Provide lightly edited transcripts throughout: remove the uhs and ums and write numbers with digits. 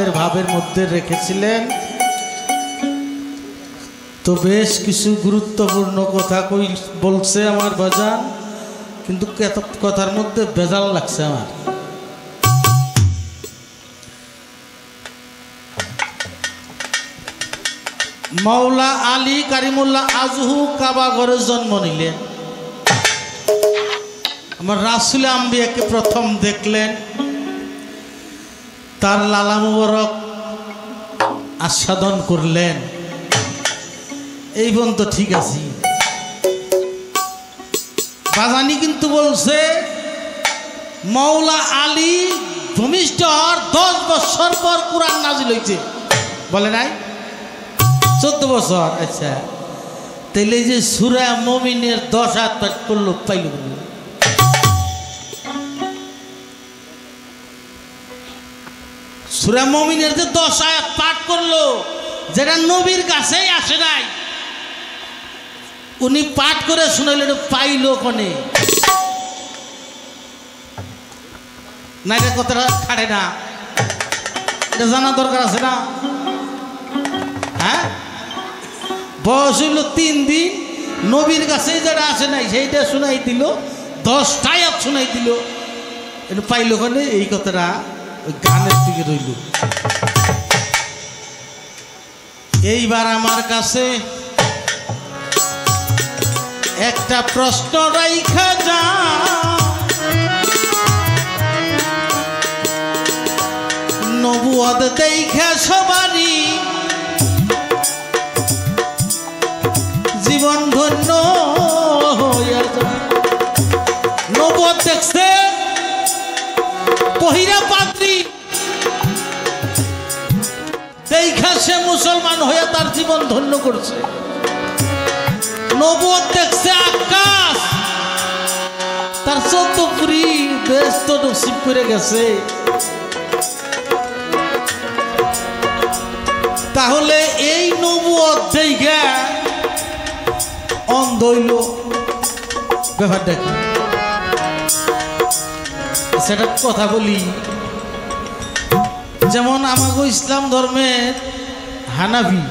রাগের ভাবের মধ্যে রেখেছিলেন। তো বেশ কিছু গুরুত্বপূর্ণ কথা বলছে আমার বাজান, কিন্তু কথার মধ্যে বেজাল লাগছে আমার। মাওলা আলী কারিমুল্লাহ আজহু কাবা ঘরে জন্ম নিলেন। আমার রাসূল আম্বিয়াকে প্রথম দেখলেন, তার লালা মুবারক আস্বাদন করলেন। এই পর্যন্ত ঠিক আছে। বাজানি কিন্তু বলছে মাওলা আলী ভূমিষ্ঠ হওয়ার 10 বছর পর কুরআন নাজিল হয়েছে, বলে নাই? 14 বছর। আচ্ছা, তাইলে যে সূরা মুমিনের 10 আয়াত পাঠ করলো পাইল? সূরা মুমিনের যে 10 আয়াত পাঠ করলো, যেটা নবীর কাছেই আসে নাই, উনি পাঠ করে শুনাইলেন, পাইল কোনে? না, এটা কথাটা খাটে না, এটা জানা দরকার আছে না? হ্যাঁ, বয়স হইল 3 দিন, নবীর কাছেই যেটা আসে নাই সেইটা শুনাই দিল, 10টা আয়াত শুনাই দিল, এটা পাইল কোনে? এই কথাটা ওই গানের দিকে রইল। এইবার আমার কাছে একটা প্রশ্ন রাইখা যা, নবুয়ত দেখা সবারই জীবন ধন্য হইয়া যায়। নবুয়ত দেখছে পহিরা পাত্রী, দেখা সে মুসলমান হইয়া তার জীবন ধন্য করছে। নবুয়ত দেখছে আকাশ, তার চতুপুরি ব্যস্ত নসিব করে গেছে। তাহলে এই নবুয়ত দেখা অন্ধ হইল, ব্যাপারটা কি? সেটা কথা বলি। যেমন আমাকে ইসলাম ধর্মের হানাফি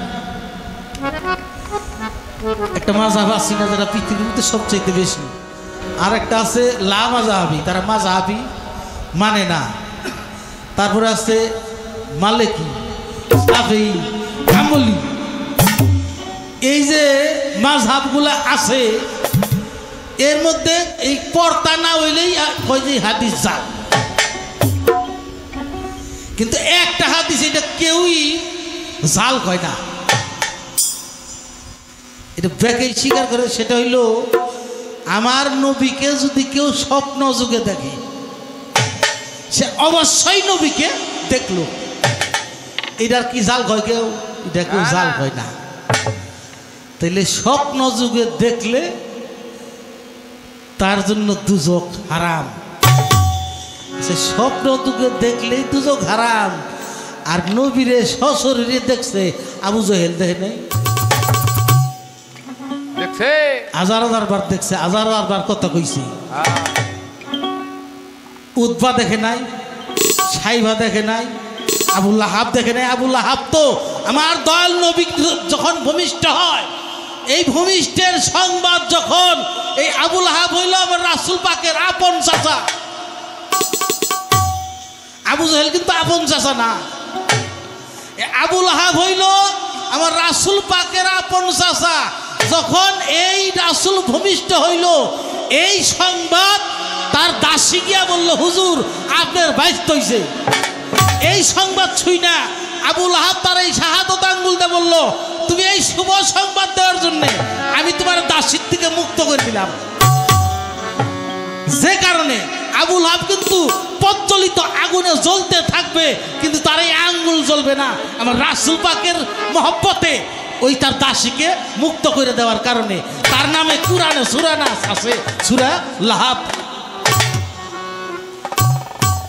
একটা মাযহাব আছে না, যারা পৃথিবীতে সবচেয়ে বেশি। আর একটা আছে লা মাযহাবি, তারা মাযহাবি মানে না। তারপরে আছে মালিকি, শাফিঈ, হাম্বলি। এই যে মাযহাবগুলা আছে, এর মধ্যে এই পর্তা না হইলেই কয় যে হাদিস জাল। কিন্তু একটা হাদিস এটা কেউই জাল কয় না, এটা ব্যাকেই স্বীকার করে। সেটা হইল, আমার নবীকে যদি কেউ স্বপ্ন যুগে দেখে, সে অবশ্যই নবীকে দেখলো। এটার কি জাল কয় কেউ? এটা কেউ জাল কয় না। তাইলে স্বপ্ন যুগে দেখলে তার জন্য দুজক হারাম। সে স্বপ্ন যুগে দেখলেই দুজক হারাম। আর নবীরে সশরীরে দেখছে আবু জহেল, দেখে নাই? হাজার হাজার বার দেখছে, হাজার হাজার বার কথা কইছি। উতবা দেখে নাই, সাইবা দেখে নাই, আবুল লাহাব দেখে নাই। আবুল লাহাব তো আমার দয়াল নবী যখন ভূমিষ্ঠ হয়, এই ভূমিষ্ঠের সংবাদ যখন এই আবুল লাহাব হইল আমার রাসূল পাকের আপন চাচা। আবু জহেল কিন্তু আপন চাচা না। আবুল লাহাব হইল আমার রাসূল পাকের আপন চাচা। যখন এই রাসূল ভূমিষ্ঠ হইল, এই সংবাদ তার দাসী গিয়া বলল, হুজুর আপনার বাইত হইছে। এই সংবাদ ছুই না আবুল লাহাব তার এই শাহাদত আঙ্গুল দিয়ে বলল, তুমি এই শুভ সংবাদ দেওয়ার জন্য আমি তোমার দাসীর থেকে মুক্ত করে দিলাম। যে কারণে আবুল লাহাব কিন্তু প্রজ্বলিত আগুনে জ্বলতে থাকবে, কিন্তু তার এই আঙ্গুল জ্বলবে না। আমার রাসূল পাকের মহব্বতে ওই তার দাসীকে মুক্ত করে দেওয়ার কারণে তার নামে কুরআনে সূরা নাস আছে, সূরা লাহাব।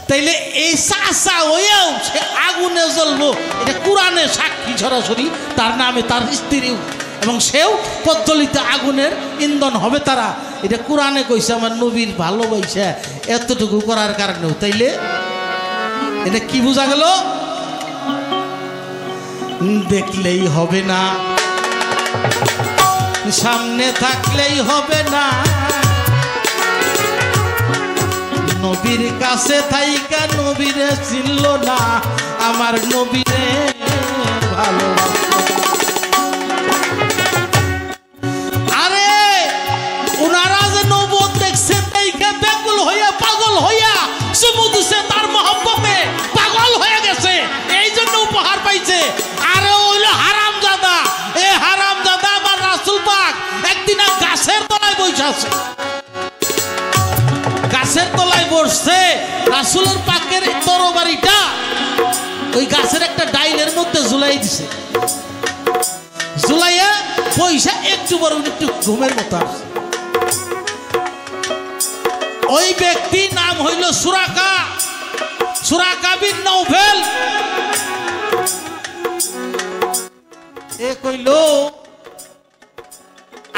তাইলে এই চাচা হইয়াও সে আগুনে জ্বলবো, এটা কুরআনে সাক্ষী সরাসরি। তার নামে তার স্ত্রীও এবং সেও প্রজ্বলিত আগুনের ইন্ধন হবে তারা। এটা কুরআনে কইছে আমার নবীর ভালোবাসা এতটুকু করার কারণেও। তাইলে এটা কি বোঝা গেল? দেখলেই হবে না, সামনে থাকলেই হবে না, নবীর কাছে থাইকা নবীরে চিনল না, আমার নবীরে ভালোবাসলো। আরে ওনারা যে নবুয়ত দেখছে তাইকা ব্যাকুল হইয়া পাগল হইয়া চুমু দিছে, তার মহব্বতে পাগল হয়ে গেছে, এই জন্য উপহার পাইছে। আরে হইল হারামজাদা, এ হারামজাদা আমার রাসূল পাক একদিন গাছের তলায় বসে আছে, গাছের তলায় বসছে, রাসূলের পাকের তরবারিটা ওই গাছের একটা ডাইলের মধ্যে ঝুলাই দিছে, ঝুলাইয়া পয়সা একটু বড় একটু ঘুমের মতো আছে। ওই ব্যক্তি নাম হইল সুরাকা, সুরাকা বিন নওফেল। এ কইল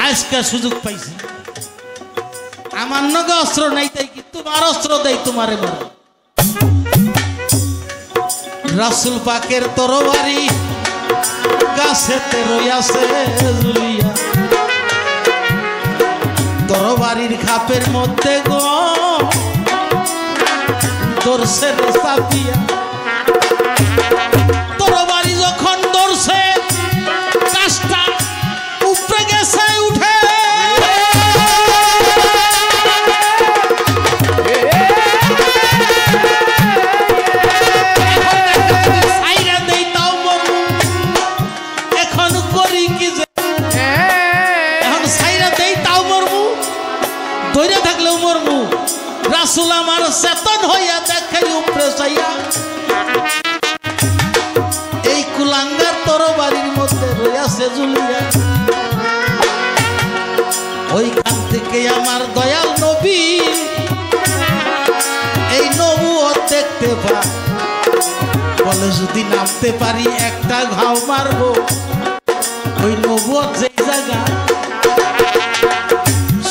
আজকে সুযোগ পাইছি, আমার নগে অস্ত্র নাই, তাই কি তোমার অস্ত্র দেই তোমারে মারো। রাসূল পাকের তরবারি গাছেতে রইয়াছে ঝুলিয়া, তরবারির খাপের মধ্যে গো ধরছে রে চাপিয়া, তরবারি যখন ধরছে গাছটা উপরে গেছে উঠে, রাসূল আমার চেতন হইয়া দেখে উপরে যাইয়া এই কুলাঙ্গার তরবারির মধ্যে রইয়াছে ঝুলিয়া। ওইখান থেকে আমার দয়াল নবী এই নবুয়ত দেখতে পায়, বলে যদি নামতে পারি একটা ঘাও মারবো। ওই নবুয়ত যেই জায়গা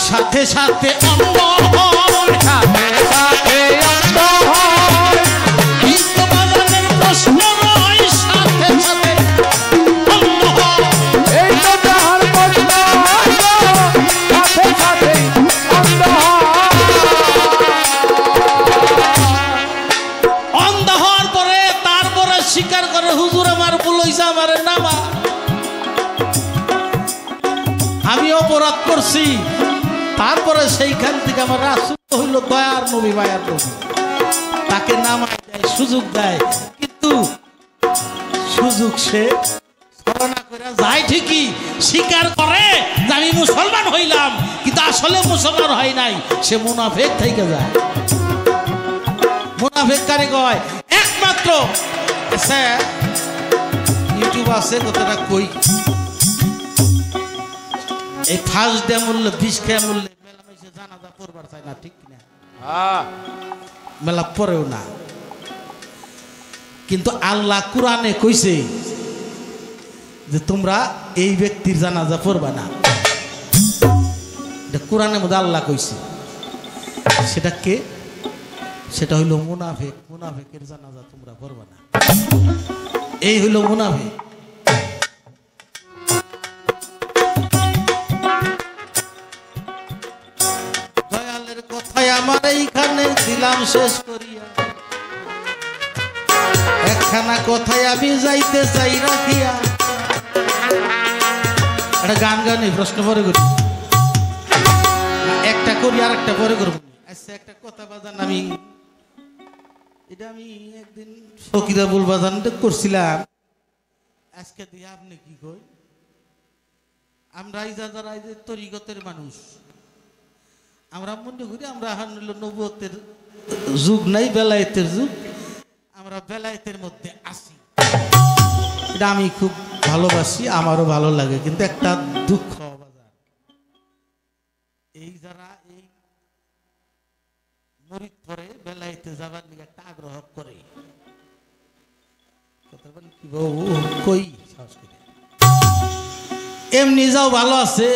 সাথে সাথে অন্ধ হয়, সাথে সাথে অন্ধ হয়, কিন্তু বাজারের প্রশ্ন নয়, সাথে সাথে অন্ধ হয়, এই তো তাহার প্রশ্ন, সাথে সাথে অন্ধ হয়। অন্ধ হওয়ার পরে তারপরে স্বীকার করে হুজুর আমার ভুল হইছে, আমার নামা, আমি অপরাধ করছি। তারপরে সেইখান থেকে আমার রাসূল হইল দয়ার নবী, মায়ার নবী, তাকে নামায় দেয়, সুযোগ দেয়, কিন্তু সুযোগ সে ছলনা করে যায় ঠিকই, স্বীকার করে যে আমি মুসলমান হইলাম, কিন্তু আসলে মুসলমান হয় নাই, সে মুনাফিক থেকে যায়। মুনাফিক কারে কয়? একমাত্র ইউটিউব আছে কথাটা কই, এই ফার্স্ট ডে মূল্য 20 খেয়া মূল্যে মেলা মেশে জানাজা পড়বার চাই না, ঠিক কিনা? মেলা পড়েও না, কিন্তু আল্লাহ কুরআনে কইছে যে তোমরা এই ব্যক্তির জানাজা পড়বা না, এটা কুরআনের মধ্যে আল্লাহ কইছে। সেটা কে? সেটা হইল মুনাফিক, মুনাফিকের জানাজা তোমরা পড়বা না, এই হইল মুনাফিক। আমার এইখানে দিলাম শেষ করিয়া, একখানা কথায় আমি যাইতে চাই রাখিয়া। একটা গান গানি প্রশ্ন পরে করি, একটা করি আর একটা পরে করবো। আচ্ছা একটা কথা বাজান, আমি এটা আমি একদিন ফকিরাবুল বাজান করছিলাম, আজকে দিয়ে আপনি কি কই? আমরা এই যারা এই যে তরিকতের মানুষ, আমরা মনে করি আমরা নবুয়তের যুগ নাই, বেলায়েতের যুগ, আমরা বেলায়েতের মধ্যে আছি, এটা আমি খুব ভালোবাসি, আমারও ভালো লাগে। কিন্তু একটা দুঃখ বাজার, এই যারা এই মরিদ পরে বেলায়েতে যাবার নিয়ে একটা আগ্রহ করে, কই এমনি যাও ভালো আছে,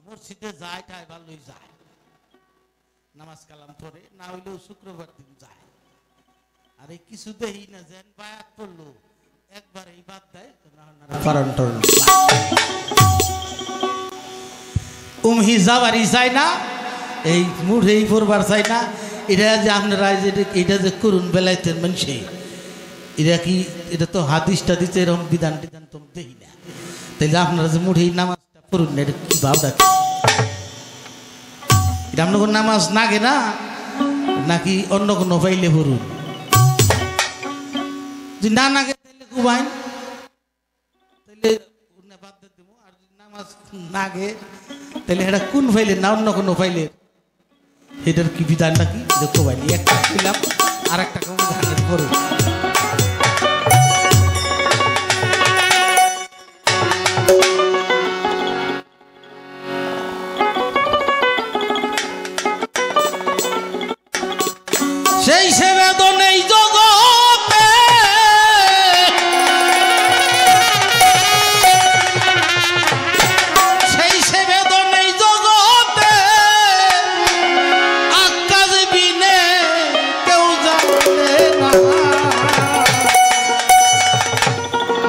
মসজিদে যায় তাই ভালোই যায়, নামাজ কালাম পড়ে, না হইলেও শুক্রবার দিন যায়। আর এই কিছু দেই না যেন বায়াত পড়লো একবার এই বাদ দেয় কারণ হিজাবারি চাই না, এই মুড়েই পড়বার চাই না। এটা যে আপনারা এটা যে করুন বেলাইতেন মানুষে, এটা কি এটা তো হাদিসটা দিচ্ছে এরকম বিধান টিধান তো দেখি না। তাইলে আপনারা যে মুড়েই নামাজটা পড়ুন না, এটা কি ভাবটা কি? এটা আপনার কোনো নামাজ নাগে না নাকি অন্য কোনো পাইলে পড়ুন? যদি না নাগে তাইলে কুবাইন, তাইলে বাদ দেবো। আর যদি নামাজ নাগে তাহলে এটা কোন ফাইলে না অন্য কোনো ফাইলে, এটার কি বিধান নাকি দেখো ভাই। একটা ছিলাম আর একটা ধানের পরে সেই সে বেদনেই জগতে সেই সে বেদনেই জগতে আকাশ বিনে কেউ জানে না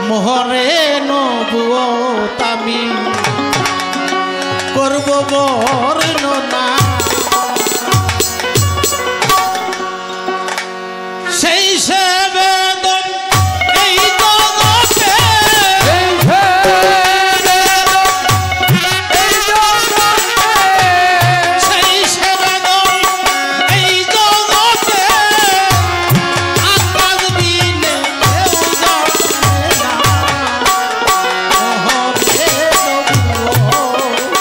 মোহরে নবুয়ত আমি করব বর্ণনা। সেই সে বেদন এই জগতে সেই সে বেদন এই জগতে আকাশ বিনে কেউ জানে না মোহরে নবুয়ত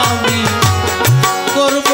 আমি করব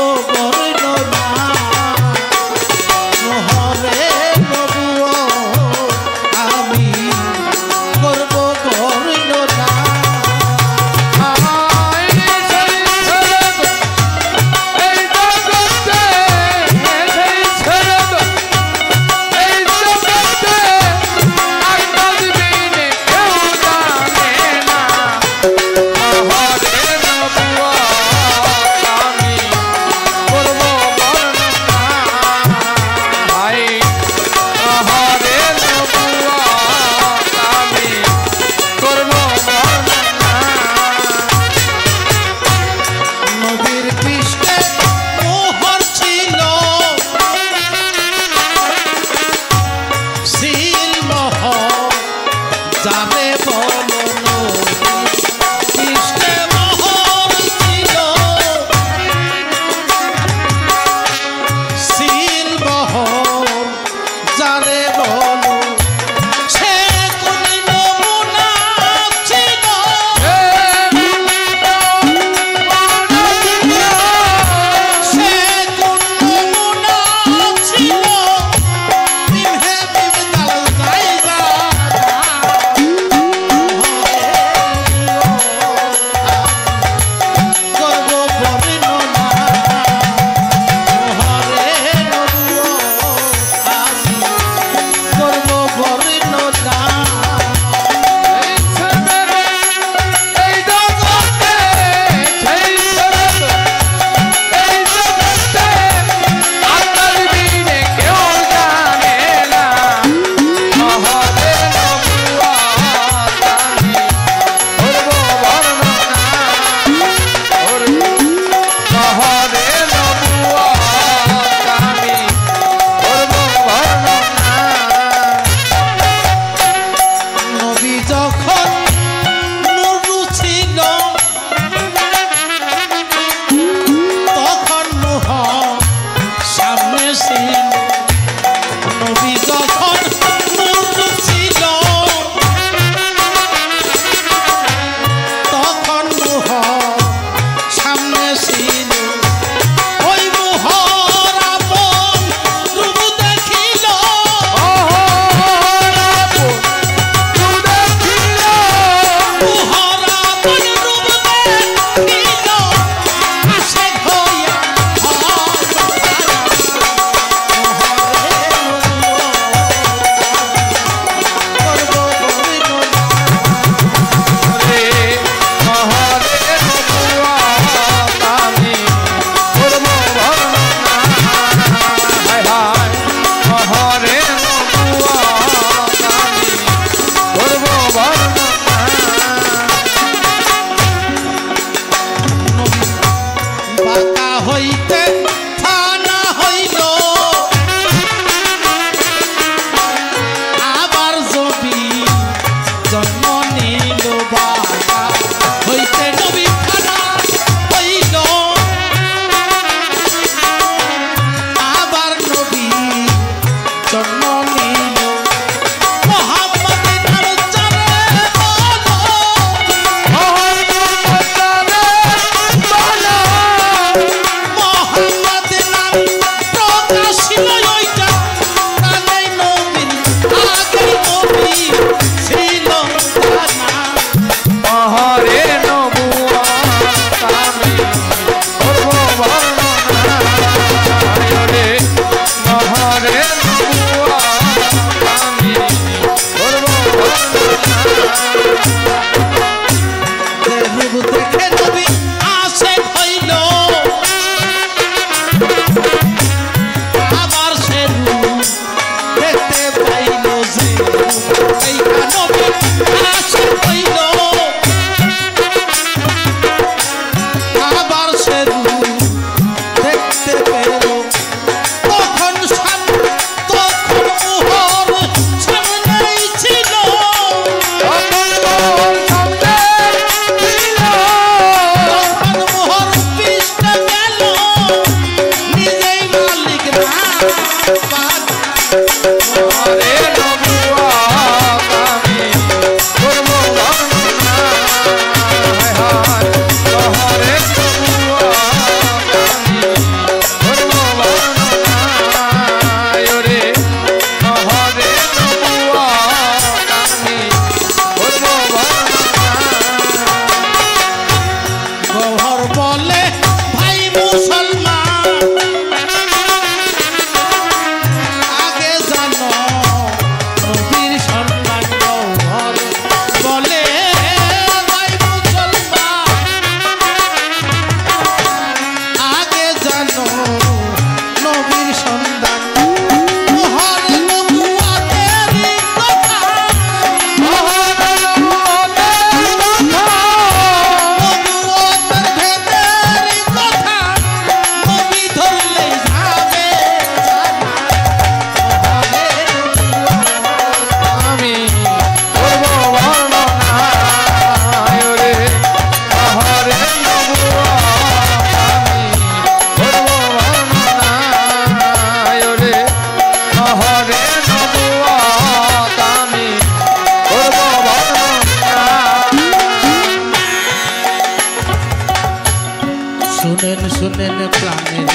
শুনেন শুনেন প্রাণের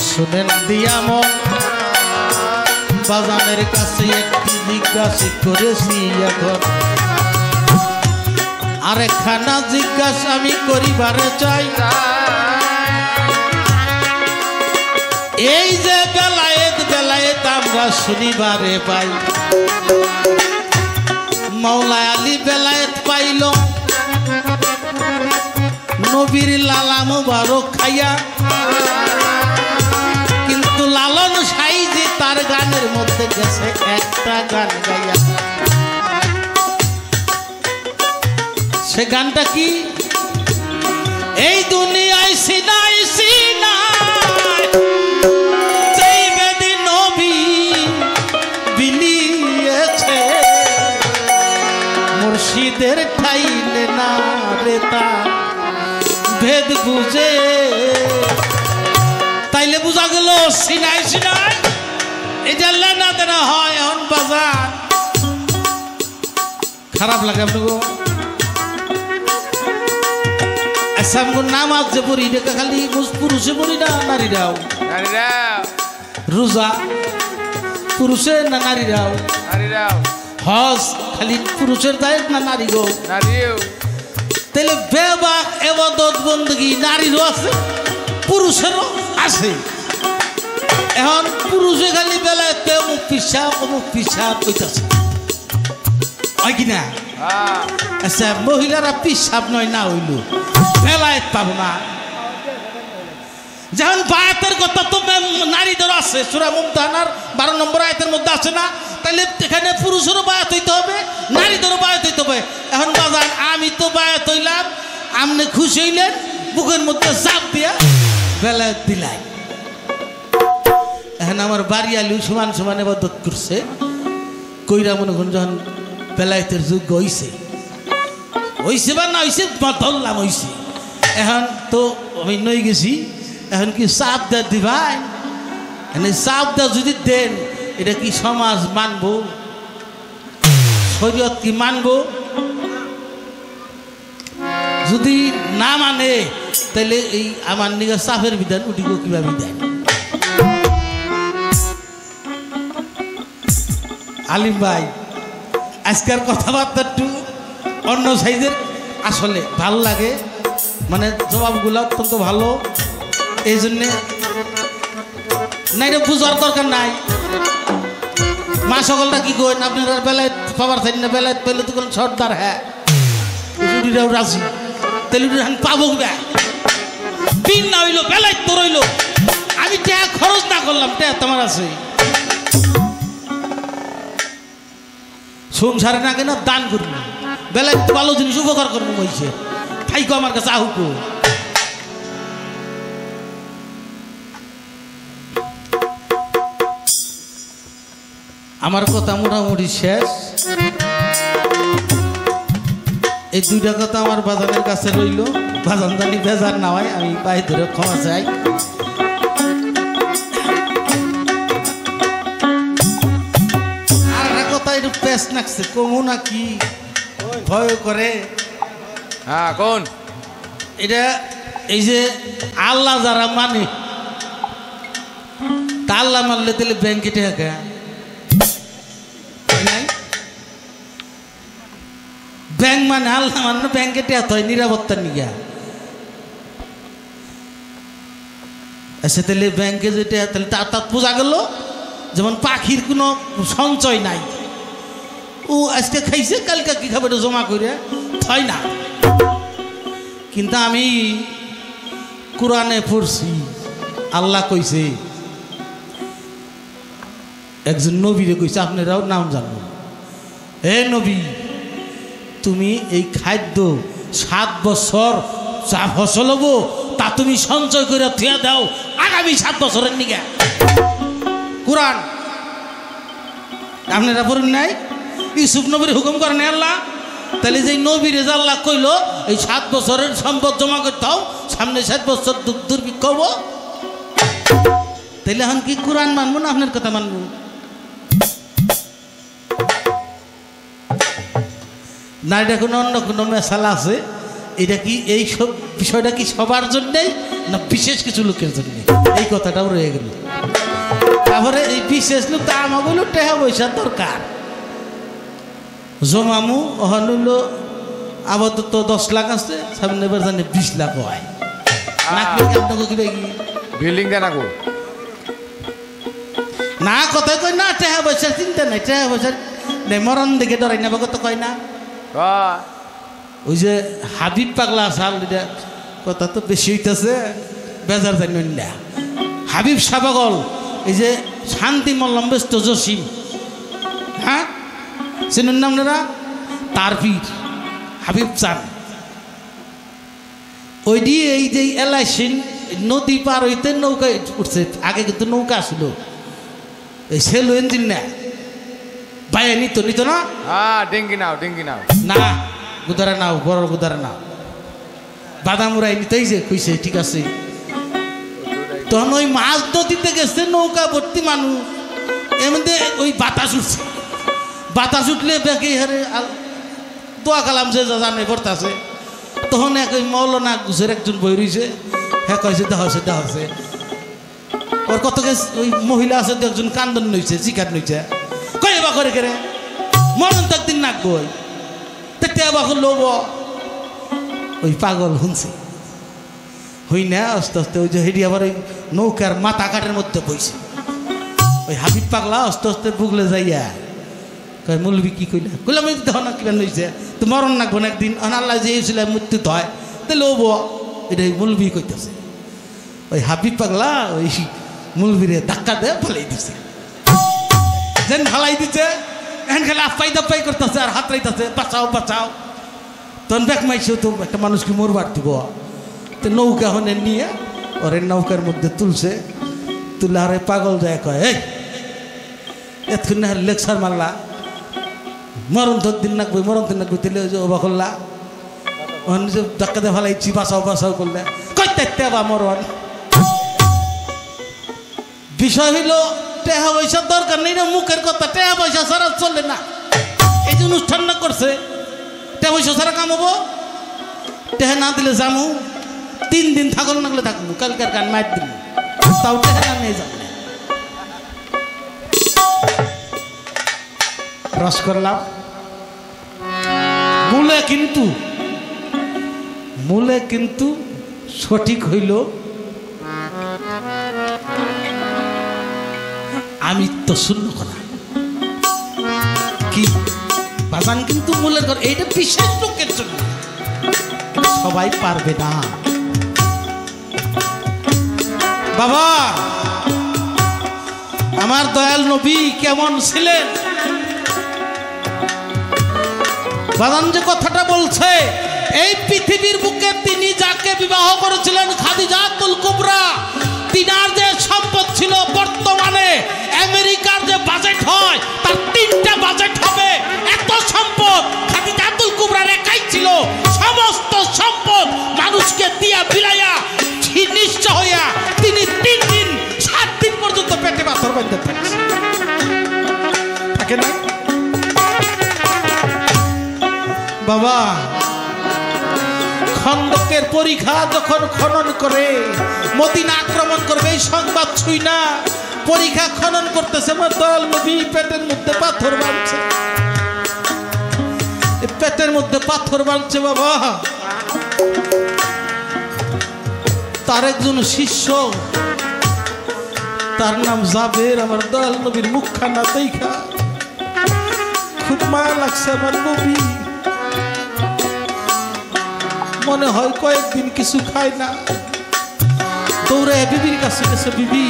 শুনেন দিয়া মন বাজানের কাছে একটি জিজ্ঞাসা করেছি এখন আরেকখানা জিজ্ঞাসা আমি করিবারে চাই এই যে বেলায়েত বেলায়েত আমরা শুনিবারে পাই মৌলা আলী বেলায়েত পাইল নবীর লালা মুবারক খাইয়া কিন্তু লালন সাইজি তার গানের মধ্যে গেছে একটা গান গাইয়া সে গানটা কি এই দুনিয়ায় সিনাই সিনাই যেই বেদি নবী বিলিয়েছে মুর্শিদের ঠাইলে না রে তা ভেদ বুঝে তাইলে বুঝা গেল সিনাই সিনাই এটা লেনা দেনা হয় এখন বাজার খারাপ লাগে আপনাকে আচ্ছা আমার নামাজ যে পড়ি এটা খালি পুরুষে পড়ি না নারীরাও রোজা পুরুষে না নারীরাও হজ খালি পুরুষের দায়িত্ব না নারী গো তাহলে বেবাক এবাদত বন্দী নারীরও আছে পুরুষেরও আছে এখন পুরুষে খালি বেলায় অমুক পিসাব কইতাছে হয় কিনা আচ্ছা মহিলারা পিসাব নয় না হইল বেলায়েত পাবো না যখন বায়াতের কথা তো নারীদের আছে সূরা মুমতাহানার 12 নম্বর আয়াতের মধ্যে আছে না তাহলে এখানে পুরুষেরও বায়াত হইতে হবে নারীদেরও বায়াত হইতে হবে এখন বাজার আমি তো বায়াত হইলাম আপনি খুশি হইলেন বুকের মধ্যে চাপ দিয়া বেলায়েত দিলাই এখন আমার বাড়ি আলু সমান সমান ইবাদত করছে কইরা মনে করুন যখন বেলায়েতের যুগ হইছে বা না হইছে ধরলাম হইছে এখন তো আমি নই গেছি এখন কি চাপ দেয় দিবাই চাপ দেওয়া যদি দেন এটা কি সমাজ মানবো শরীয়ত কি মানবো যদি না মানে তাহলে এই আমার নিগা চাপের বিধান উঠিব কিভাবে দেন আলিম ভাই আজকের কথাবার্তা একটু অন্য সাইজের আসলে ভাল লাগে মানে জবাবগুলো অত্যন্ত ভালো এই জন্যে না এটা বুঝার দরকার নাই মা সকলটা কি করেন আপনার বেলায় পাবার থাকেন না বেলায় পেলে তো সর্দার হ্যাঁ রুটিরাও রাজি তাহলে পাবো দিন না হইলো বেলায় তো রইল আমি ট্যাগ খরচ না করলাম ট্যাগ তোমার আছে সংসারে না কেনা দান করবো বেলায় ভালো জিনিস উপকার করবো বলছে থাইকো আমার কাছে আহুকো আমার কথা মোটামুটি শেষ এই দুইটা কথা আমার বাজানের কাছে রইল বাজান জানি বেজার না হয় আমি পায়ে ধরে ক্ষমা চাই আর একটা কথা একটু পেশ নাকছে কমু নাকি ভয় করে হ্যাঁ কোন এটা এই যে আল্লাহ যারা মানে তা আল্লাহ মানলে তাহলে ব্যাংকে টাকা ব্যাংক মানে আল্লাহ মানে ব্যাংকে টাকা হয় নিরাপত্তার নিগা আচ্ছা তাহলে ব্যাংকে যেটা তাহলে তার বোঝা গেল যেমন পাখির কোনো সঞ্চয় নাই ও আজকে খাইছে কালকে কি খাবে জমা করে হয় না কিন্তু আমি কোরআনে পড়ছি আল্লাহ কইছে একজন নবীরে কইছে আপনারাও নাম জানো হে নবী তুমি এই খাদ্য 7 বছর যা ফসল হবো তা তুমি সঞ্চয় করে থিয়া দাও আগামী 7 বছরের নিগে কোরআন আপনারা পড়েন নাই ইউসুফ নবীর হুকুম করেন আল্লাহ তাহলে যে নবীর আল্লাহ কইল এই 7 বছরের সম্পদ জমা করতে হও সামনে 7 বছর দুর্ভিক্ষ হবো তাহলে এখন কি কোরআন মানবো না আপনার কথা মানবো না এটা কোনো অন্য কোনো মেশালা আছে এটা কি এই সব বিষয়টা কি সবার জন্যেই না বিশেষ কিছু লোকের জন্য, এই কথাটাও রয়ে গেল। তারপরে এই বিশেষ লোক তা আমাগুলো টাকা পয়সার দরকার জমামু ওখান হইলো আপাতত 10 লাখ আছে, সামনে এবার জানি 20 লাখ হয় না কি আপনাকে কি বিল্ডিং দেন আগো না কথা কই না টাকা পয়সার চিন্তা নাই, টাকা পয়সার নেই, মরণ দেখে ডরাই না কথা কয় না। ওই যে হাবিব পাগলা সাল কথা তো বেশি হইতেছে বেজার জানি না। হাবিব সাবাগল এই যে শান্তি মল্লম ব্যস্ত জসিম, হ্যাঁ চিনুন না আপনারা, তার পীর হাবিব চান ওই দিয়ে এই যে এলাইসিন নদী পার হইতে নৌকায় উঠছে, আগে কিন্তু নৌকা আসলো এই সেলু ইঞ্জিন না বাইরে নিত না, ডেঙ্গি নাও না গুদারা নাও, বড় গুদারা নাও, বাদামুরাই নিতেই যে কইছে ঠিক আছে। তখন ওই মাছ নদীতে গেছে নৌকা ভর্তি মানুষ, এমনি ওই বাতাস উঠছে, বাতাস উঠলে ব্যাগে হারে দোয়া কালাম যে জানে পড়তেছে। তখন এক ওই মৌলানা গুছের একজন বই রয়েছে, হ্যাঁ কয়েছে দেওয়া হচ্ছে ওর কত ওই মহিলা আছে একজন কান্দন নইছে, চিকার নইছে, কয়ে বা করে কেরে মরণ তো একদিন নাকবো বা লোব ওই পাগল শুনছে হই না আস্তে আস্তে ওই যে হেডি আবার ওই নৌকার মাথা কাঠের মধ্যে বইছে। ওই হাবিব পাগলা আস্তে আস্তে বুগলে যাইয়া কয় মৌলবি কি কইলা, কইলাম এই দেখো না কিবা নইছে, তো মরণ নাকবো না একদিন, আল্লাহ যে ছিল মৃত্যু হয় তাহলে ও এটা মৌলবি কইতেছে। ওই হাবিব পাগলা ওই মৌলবিরে ধাক্কা দিয়ে ফালাই দিছে, যেন ফালাই দিচ্ছে এখন খালি আপাই দাপাই করতেছে আর হাত রাইতেছে বাঁচাও বাঁচাও। তখন ব্যাক মাইছে তো একটা মানুষকে মরবার দিব, তো নৌকা হনে নিয়ে ওর নৌকার মধ্যে তুলছে, তুলে আর পাগল যায় কয় এই এতক্ষণ না লেকচার মারলা, মরণ তোর দিন নাকবো মরণ দিন নাকবো, তুলে অবাক করলা ধাক্কা দিয়ে ফালাইছি বাঁচাও বাঁচাও করলে কইতে বা মরণ। বিষয় হইল টাকা পয়সার দরকার নেই না, মুখের কথা, টাকা পয়সা ছাড়া চলে না। এই যে অনুষ্ঠান না করছে টাকা পয়সা ছাড়া কামাবো, টাকা না দিলে যামু 3 দিন থাকল না গেলে থাকবো, কালকার গান মার দিব তাও টাকা না নিয়ে যাবো। রস করলাম মূলে কিন্তু সঠিক হইল আমি তো শূন্য করা কি বাজান, কিন্তু মূলের ঘর এইটা বিশেষ লোকের জন্য, সবাই পারবে না। বাবা আমার দয়াল নবী কেমন ছিলেন, বাজান যে কথাটা বলছে এই পৃথিবীর বুকে তিনি যাকে বিবাহ করেছিলেন খাদিজাতুল কুবরা, তিনার যে সম্পদ ছিল বর্তমানে আমেরিকার যে বাজেট হয় তার 3টা বাজেট হবে, এত সম্পদ খাদিজাতুল কুবরার একাই ছিল। সমস্ত সম্পদ মানুষকে দিয়া বিলাইয়া নিঃস্ব হইয়া তিনি 3 দিন 7 দিন পর্যন্ত পেটে পাথর বাঁধতে থাকে না। বাবা খন্দকের পরীক্ষা যখন খনন করে মদিনা আক্রমণ করবে এই সংবাদ ছুই না, পরীক্ষা খনন করতেছে আমার দয়াল নবী পেটের মধ্যে পাথর বাঁধছে, পেটের মধ্যে পাথর বাঁধছে। বাবা তার একজন শিষ্য, তার নাম জাবের, আমার দয়াল নবীর মুখখানা দেখা খুব মায়া লাগছে আমার নবী, মনে হয় কয়েকদিন কিছু খায় না, দৌড়ে বিবির কাছে গেছে, বিবি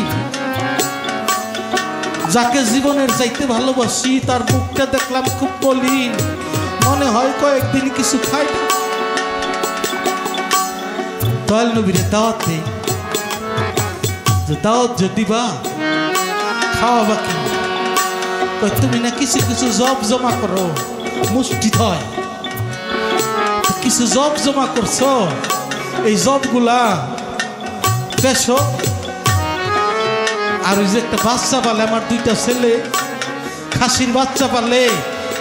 যাকে জীবনের চাইতে ভালোবাসি তার মুখটা দেখলাম খুব মলিন, মনে হয় কয়েকদিন কিছু খায় না। দয়াল নবীরে দাওয়াত দেই, যে দাওয়াত যদি বা খাওয়া বাকি, তুমি না কিছু কিছু জব জমা করো, মুষ্টি হয় কিছু জব জমা করছো, এই জবগুলা বেশো, আর ওই যে একটা বাচ্চা পালে, আমার 2টা ছেলে খাসির বাচ্চা পালে,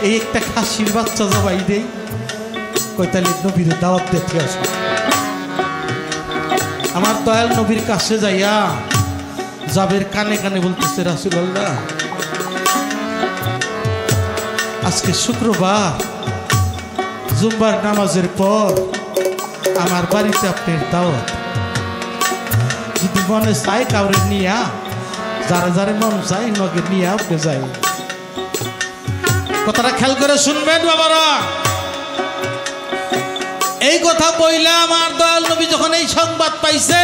এই একটা খাসির বাচ্চা জবাই দেই, কইতালি নবীর দাওয়াত দিতে আসো। আমার দয়াল নবীর কাছে যাইয়া জাবের কানে কানে বলতেছে, রাসূলুল্লাহ আজকে শুক্রবার, জুম্বার নামাজের পর আমার বাড়িতে আপনার দাওয়াত, যদি মনে চাই কাউরে নিয়া, যারা যারা মন চাই নগে নিয়ে আপনি যাই। কথাটা খেয়াল করে শুনবেন বাবারা। এই কথা বইলা আমার দয়াল নবী যখন এই সংবাদ পাইছে,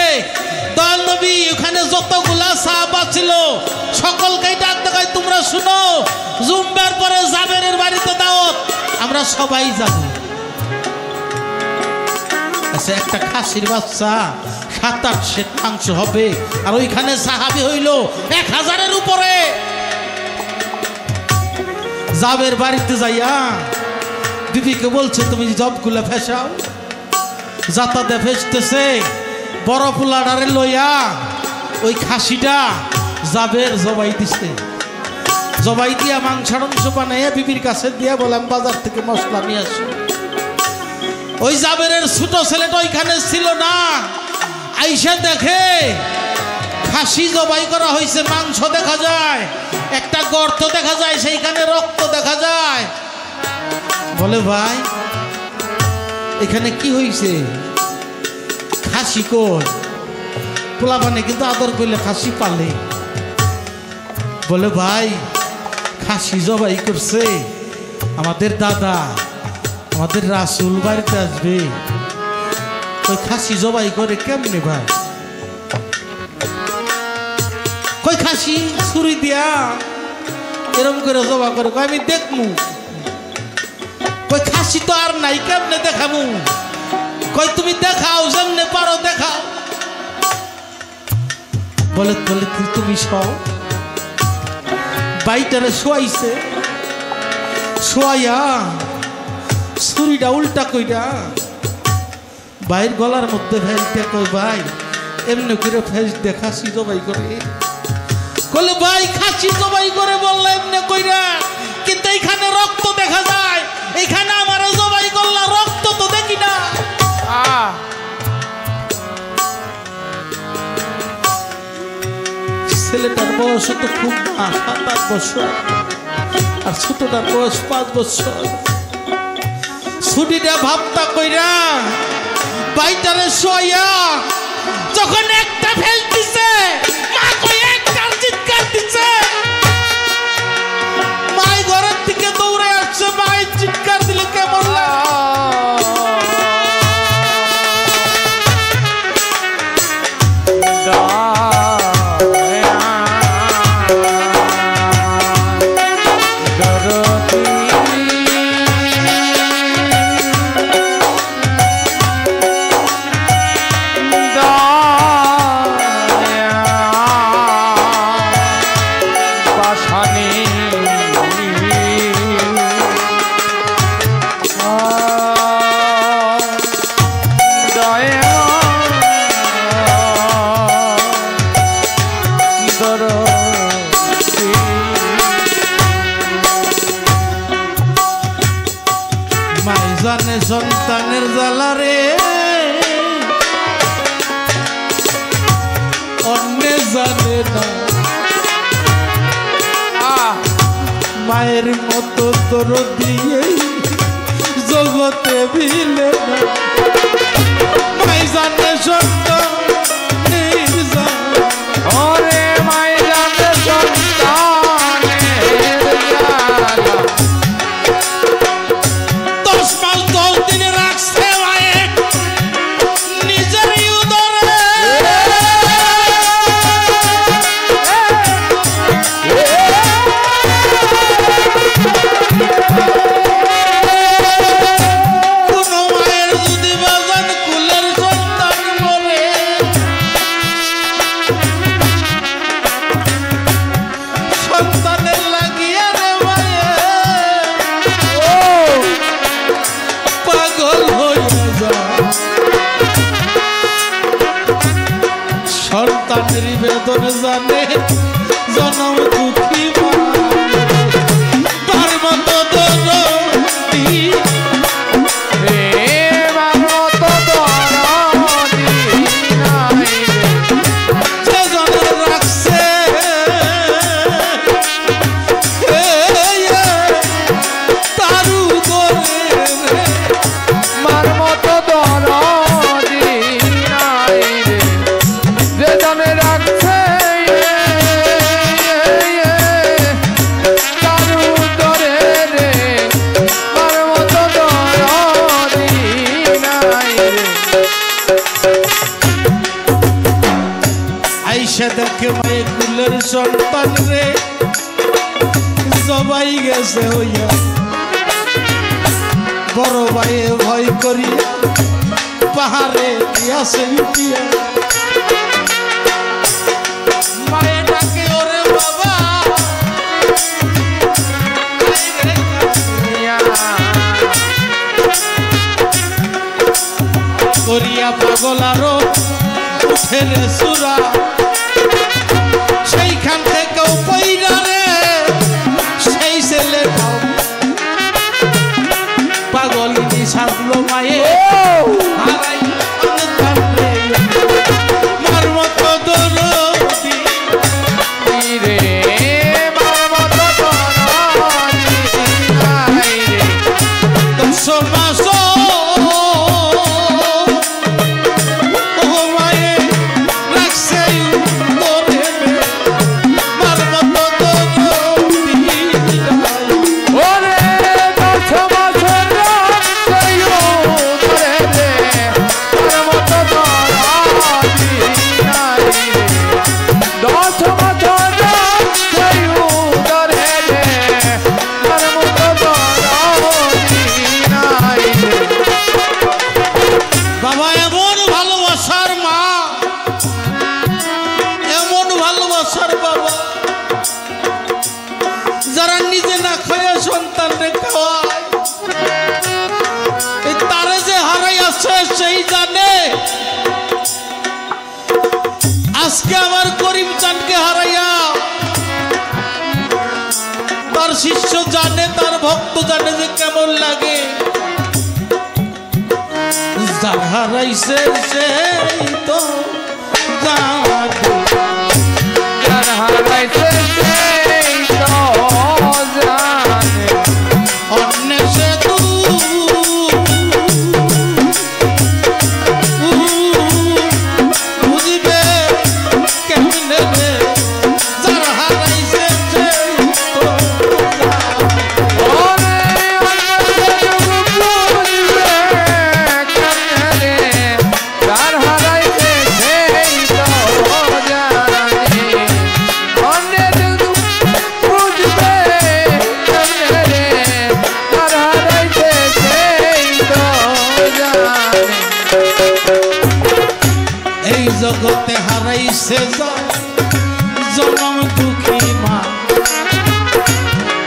দয়াল নবী ওখানে যতগুলা সাহাবা ছিল সকলকেই ডাক দেখায়, তোমরা শুনো, জুম্বার পরে জাবেরের বাড়িতে দাওয়াত, আমরা সবাই যাব। আচ্ছা, একটা খাসির বাচ্চা 7-8 সেট মাংস হবে, আর ওইখানে সাহাবী হইল 1000-এর উপরে। জাবের বাড়িতে যাইয়া বিবিকে বলছে, তুমি জবগুলা ফেসাও। যাতাতে ফেসতেছে, বড় পোলাডারে লইয়া ওই খাসিটা জাবের জবাই দিছে। জবাই দিয়া মাংস বানাইয়া বিবির কাছে দিয়া বললাম বাজার থেকে মশলা নিয়ে আসো। ওই জাবেরের ছোট ছেলেটা ওইখানে ছিল না, আইসা দেখে খাসি জবাই করা হয়েছে, মাংস দেখা যায়, একটা গর্ত দেখা যায়, সেইখানে রক্ত দেখা যায়। বলে ভাই এখানে কি হয়েছে? খাসি কই? পোলাপানে কিন্তু আদর করলে খাসি পালে। বলে ভাই খাসি জবাই করছে আমাদের দাদা, আমাদের রাসূল বাড়িতে আসবে, ওই খাসি জবাই করে কেমনে ভাই? কই খাসি ছুরি দিয়া এরকম করে জবা করে, আমি দেখমু। কই খাসি তো আর নাই, কেমনে দেখামু? কই তুমি দেখাও, যেমনে পারো দেখাও। বলে বলে তুমি সব বাইটারে শোয়াইছে, শোয়াইয়া ছুরিটা উল্টা কইরা ভাইয়ের গলার মধ্যে ফেলতে, কই ভাই এমনি করে ফেস দিয়ে খাসি জবাই করে। বলে ভাই খাসি জবাই করে বললে এমনি কইরা, কিন্তু এইখানে রক্ত দেখা যায়, এইখানে আমার জবাই করলা, রক্ত তো দেখি না। ছেলেটার বয়স তো খুব না, 7-8 বছর, আর ছোটটার বয়স 5 বছর। ছুটিটা ভাবতা কইরা বাইটারে শোয়া যখন একটা ফেল দিছে, মা কই একটা চিৎকার দিছে, মাই ঘরের থেকে দৌড়ে আসছে, মাই চিৎকার দিলে কেমন সন্তানের জ্বালা রে, অন্যে জানে না, মায়ের মতো তোর দিয়ে জগতে ভিলে না। মাই জানে সন্তানের জ্বালা, ওরে মাই জানে সন্তানের জ্বালা। 10 মাস 10 দিন রাখছে মায়ে নিজের উদরে, কোন মায়ের যদি বাজান কুলের সন্তান বলে, সন্তানের লাগিয়ে রে মায়ে পাগল হয়ে যায়। সন্তানের বেদন জানে জনম দুঃখী তার মতো দরদি রে। নিজের সন্তান রে সবাই গেছে হইয়া বড় ভাইয়ে ভয় করিয়া পাহাড়ে দিয়াছে উঠিয়া মায়ে ডাকে ওরে বাবা করিয়া পাগল আরো উঠে রে সুরা সেইখান থেকেও পইরা রে সেই ছেলে পাগলিনী সাজলো মায়ে হারাই সন্তান রে মার মতো দরদি রে মার মতো দরদি নাই রে 10 মাস যারা নিজে না খায় সন্তান রে খাওয়ায় তারে যে হারাই আছে সেই জানে আজকে আমার করিম চাঁদকে হারাইয়া তার শিষ্য জানে তার ভক্ত জানে যে কেমন লাগে যার হারাইছে সেই তো জানে যার হারাইছে সেই তো জানে অন্য সে বুঝবে কেমনে রে যার হারাইছে সেই তো ওরে বুঝবে কেমনে যার হারাইছে সেই তো জানে অন্যের বুঝবে কেমনে যার হারাইছে সেই তো জানে এই জগতে হারাইছে জনম দুঃখী মা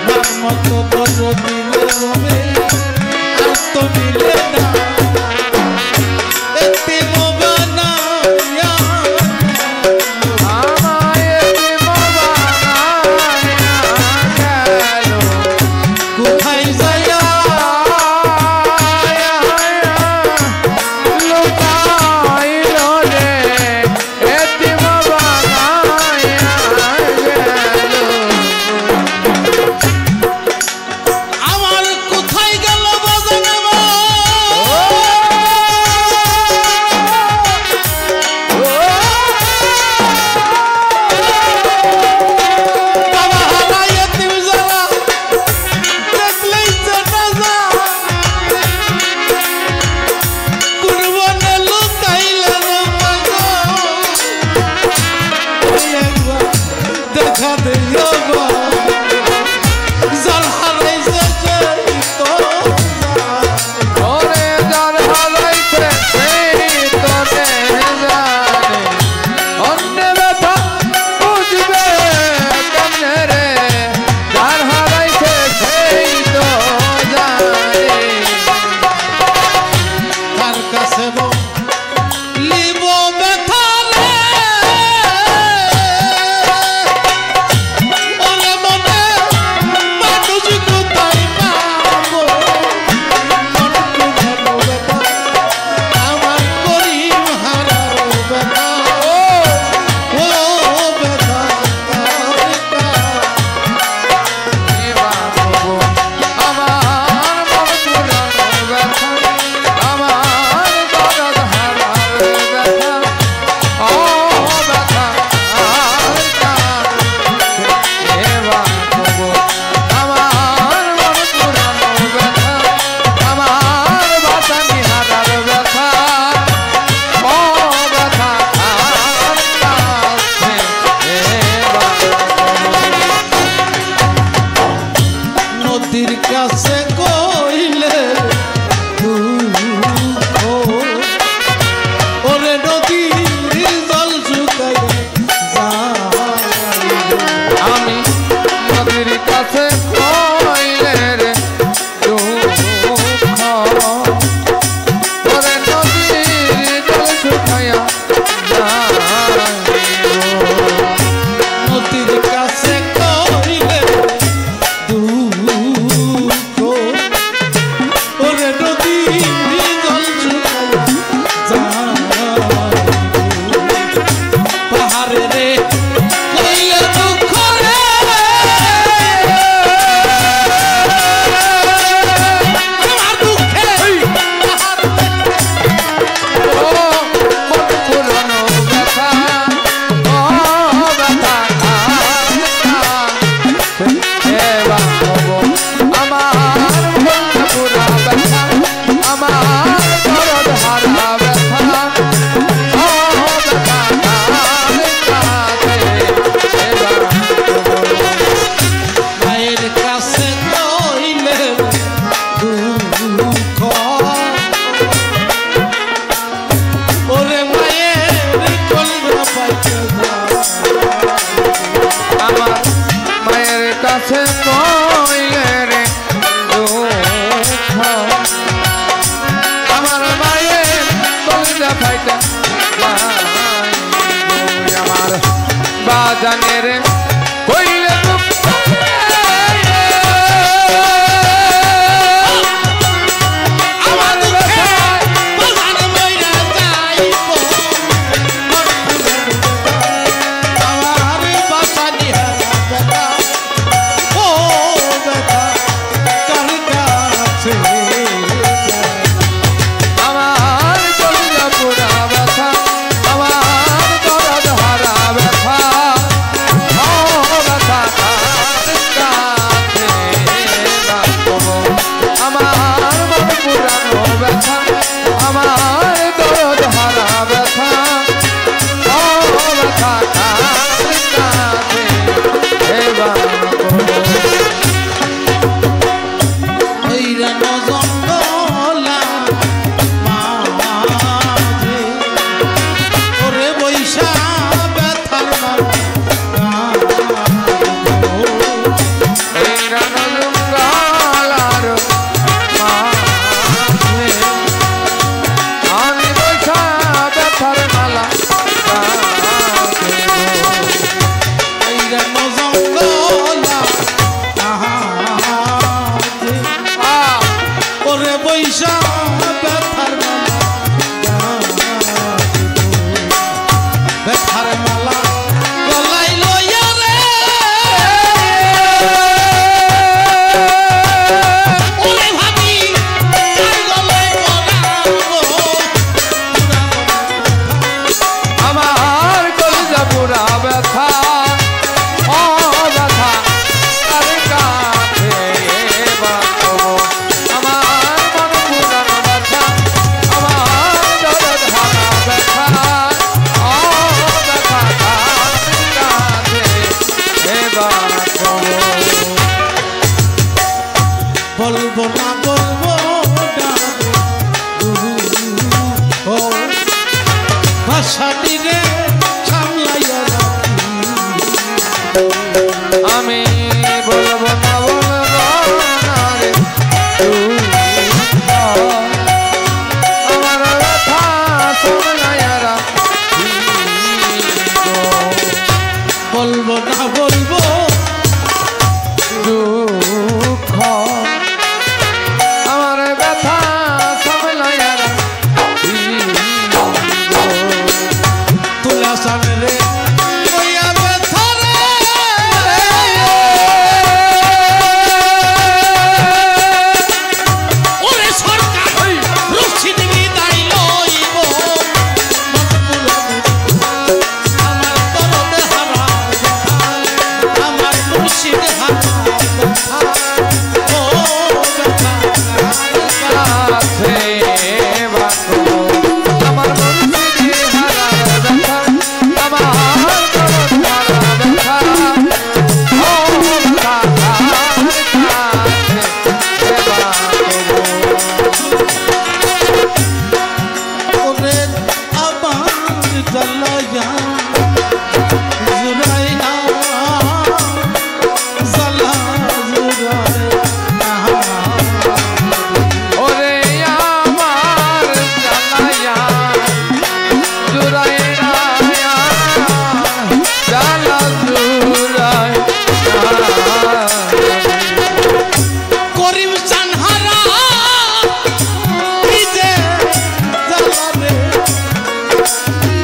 মার মতো দরদি রবে আর তো মিলে না এতিম বানায়া আমায় বানায়া গেল কোথায় যায়া লুকাইল রে এতিম বানায়া গেল আমার কোথায় গেল বাজানে বাবা হারাই এতিম যারা দেখলেই চেনা যা কুরবানে লুকাইলে বাবা একবার দেখা দিও গো যার হারাইছে সেই তো ওরে যার হারাইছে সেই তো জানে অন্য ব্যথা বুঝবে কেমনে রে যার হারাইছে সেই তো জানে তার কাছে লিব ব্যথা রে ওরে মনে মানুষ কোথায় পাবো মনটু ভালো ব্যথা আমার করিম হারার ব্যথা ও ব্যথা এ বাবু আমার মন পুরানো ব্যথা আমার দরদ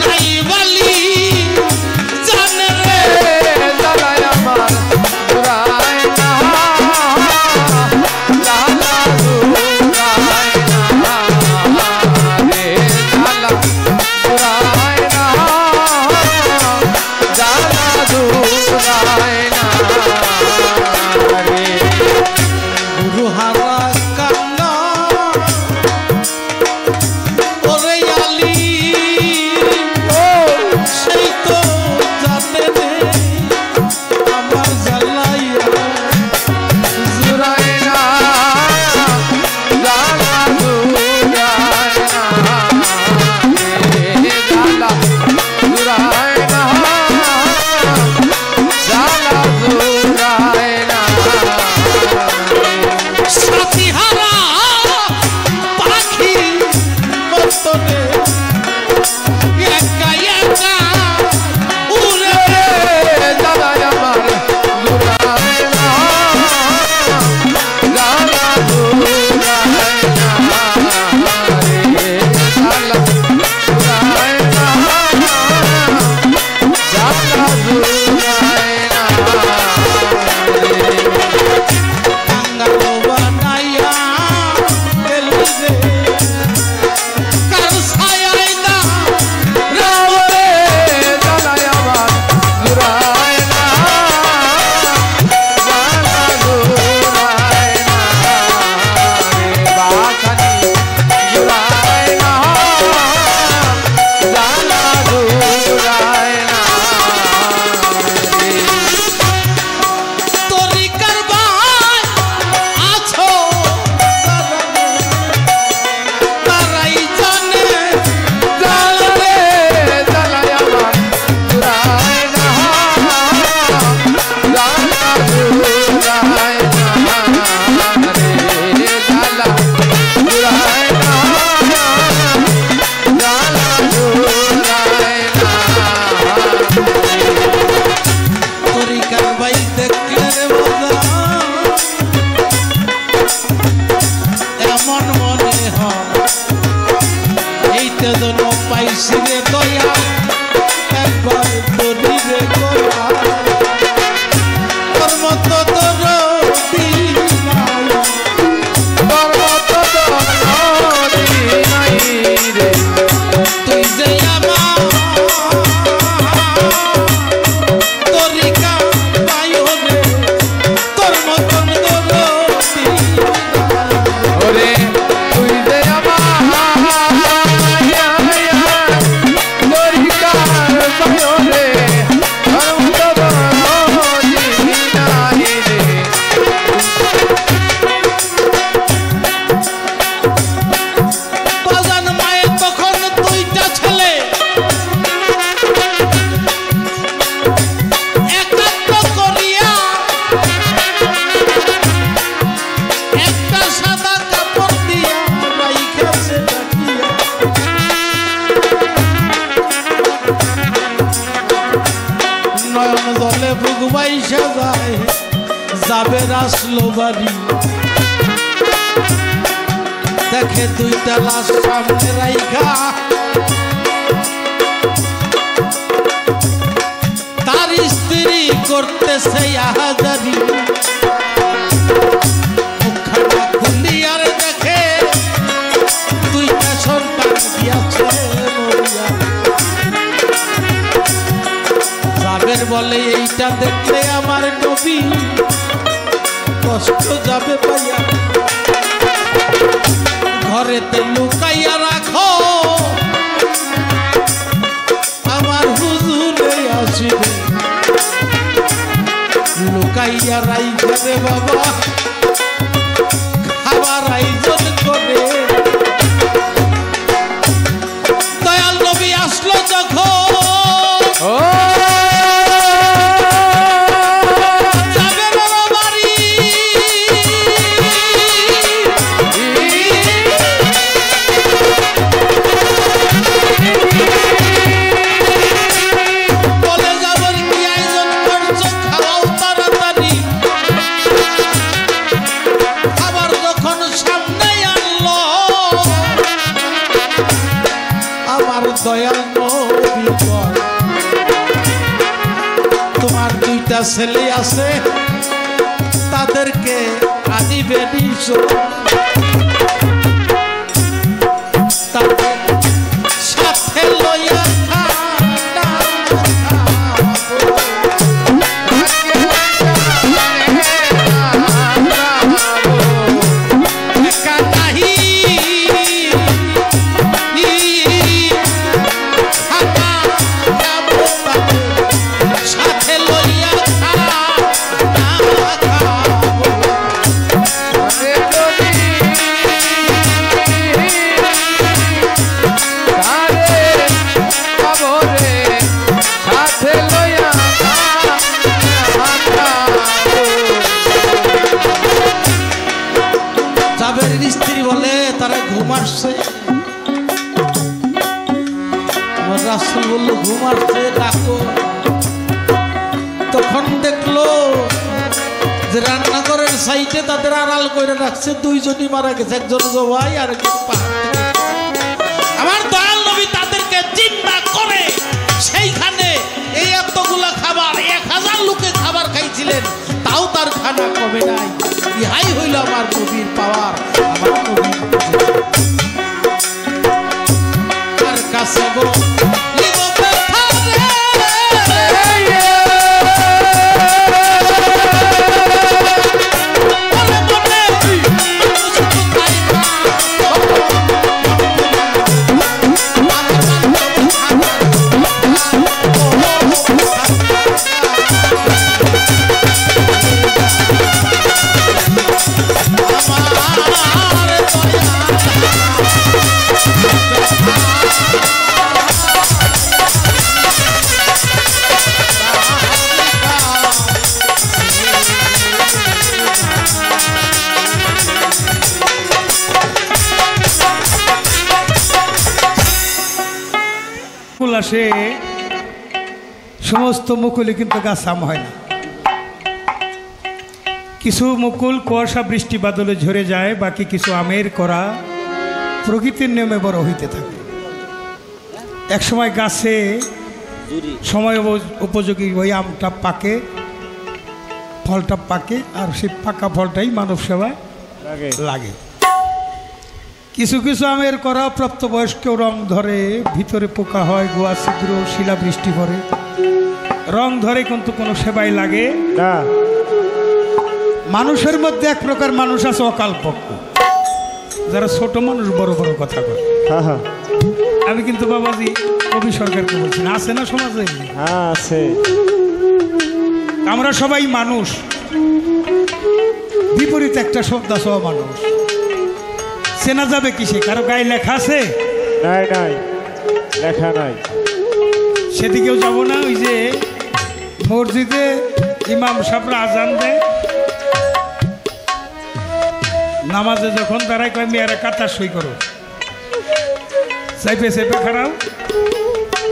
নাই বালি জানে রে জ্বালায় আমার জুড়ায় না জ্বালা জুড়ায় না রে জ্বালা জুড়ায় না জ্বালা জুড়ায় না রে গুরুহারা কান্না ওরে আলী ও সেই তো জানে রে আমার জ্বালাইয়া জুড়ায় না জ্বালা জুড়ায় না রে জ্বালা জুড়ায় না জ্বালা জুড়ায় না সাথীহারা পাখি মতনে একা একা উড়ে জ্বালায় আমার জুড়ায় না জ্বালা জুড়ায় না রে জ্বালা জুড়ায় না জ্বালা জুড়ায় না রে কাঙ্গাল বানাইয়া এলি রে কার ছায়ায় না রাওরে জ্বালায় আমার জুড়ায় না জ্বালা জুড়ায় না রে বাখানি জুড়ায় না জ্বালা জুড়ায় না রে তরিকার ভাই আছো তারাই জানে জ্বালারে জ্বালায় আমার জুড়ায় না জ্বালা জুড়ায় না রে জ্বালা জুড়ায় না জ্বালা জুড়ায় না তরিকার ভাই দেখলে রে বাবা এমন মনে হয় এইটা যেন পাইছি রে দয়া একবার ধরি রে গোয়া তোর মতো তোর নাই তোর মতো দরদি নাই রে তুই যে আমার তরিকা পাইও রে তোর মতন দরদি ওরে তুই যে আমার দরিকার পায়ো রে তোর মতো দরদি নাই রে বাজান মায়ের তখন দুইটা ছেলে একাত্ম করিয়া একটা সাদা কাপড় দিয়া রাইখাছে ঢাকিয়া। নয়ন জলে বুক বাইসা যায় যাবে আসলো বাড়ি দেখে দুইটা লাশ সামনে রাইখা তার স্ত্রী করতেছে আহাজারি মুখখানা খুলিয়ার দেখে দুইটা সন্তান দিয়াছে মরিয়া। জাবের বলে এইটা দেখলে আমার নবী কষ্ট যাবে পাইয়া ঘরেতে লুকাইয়া রাখো আমার হুজুরে আসিবে লুকাইয়া রাইখা রে বাবা খাবার আয়োজন করে দয়াল নবী আসলো যখন ও যাবে বাবা বাড়ি বলে যাবার কি আয়োজন করছো খাওয়াও তাড়াতাড়ি আমার দয়াল নবী কয়, তোমার দুইটা ছেলে আছে, তাদেরকে আদিবে নিশ, তাদের সাথে লইয়া খানা খাবো। একা নাহি খানা খাবো, তাদের সাথে লইয়া খানা খাবো। জাবেরের স্ত্রী বলে তারা ঘুম আসছে, আমার রাসূল বলল ঘুম আসছে, ডাকো। তখন দেখলো যে রান্নাঘরের সাইডে তাদের আড়াল করে রাখছে, দুইজনই মারা গেছে, একজন জবাই আর একজন পাহাড় থেকে। আমার দয়াল নবী তাদেরকে চিন্তা করে সেইখানে এই এতগুলা খাবার 1000 লোকে খাবার খাইছিলেন, তাও তার খানা কমে নাই। ইহাই হইল আমার নবীর পাওয়ার, আমার নবীর তার কাছে গো লিব ব্যথা রে। মনে মনে শুধু তাই না, মুকুল আসে, সমস্ত মুকুলে কিন্তু গাছ আম হয় না। কিছু মুকুল কুয়াশা বৃষ্টি বাদলে ঝরে যায়, বাকি কিছু আমের করা প্রকৃতির নিয়মে বড় হইতে থাকে। একসময় গাছে সময় উপযোগী ওই আমটা পাকে, ফলটা পাকে, আর সেই পাকা ফলটাই মানব সেবায় লাগে। কিছু কিছু আমের করা প্রাপ্তবয়স্ক রং ধরে, ভিতরে পোকা হয়, গোয়া ছিদ্র, শিলা বৃষ্টি পড়ে, রং ধরে, কিন্তু কোনো সেবাই লাগে না। মানুষের মধ্যে এক প্রকার মানুষ আছে অকালপক্ষ, যারা ছোট মানুষ বড় বড় কথা বলে। আমি কিন্তু বাবাজি কবি সরকারকে বলছি না, আছে না সমাজে? আছে। আমরা সবাই মানুষ, বিপরীত একটা শ্রদ্ধা সহ মানুষ। চেনা যাবে কিসে? কারো গায়ে লেখা আছে? নাই নাই, লেখা নাই। সেদিকেও যাব না। ওই যে মসজিদে ইমাম সাহেবরা আজান দেয়, নামাজে যখন দাঁড়ায় কয় মেয়েরা কাতার সই করো, চাইপে চেপে খারাও,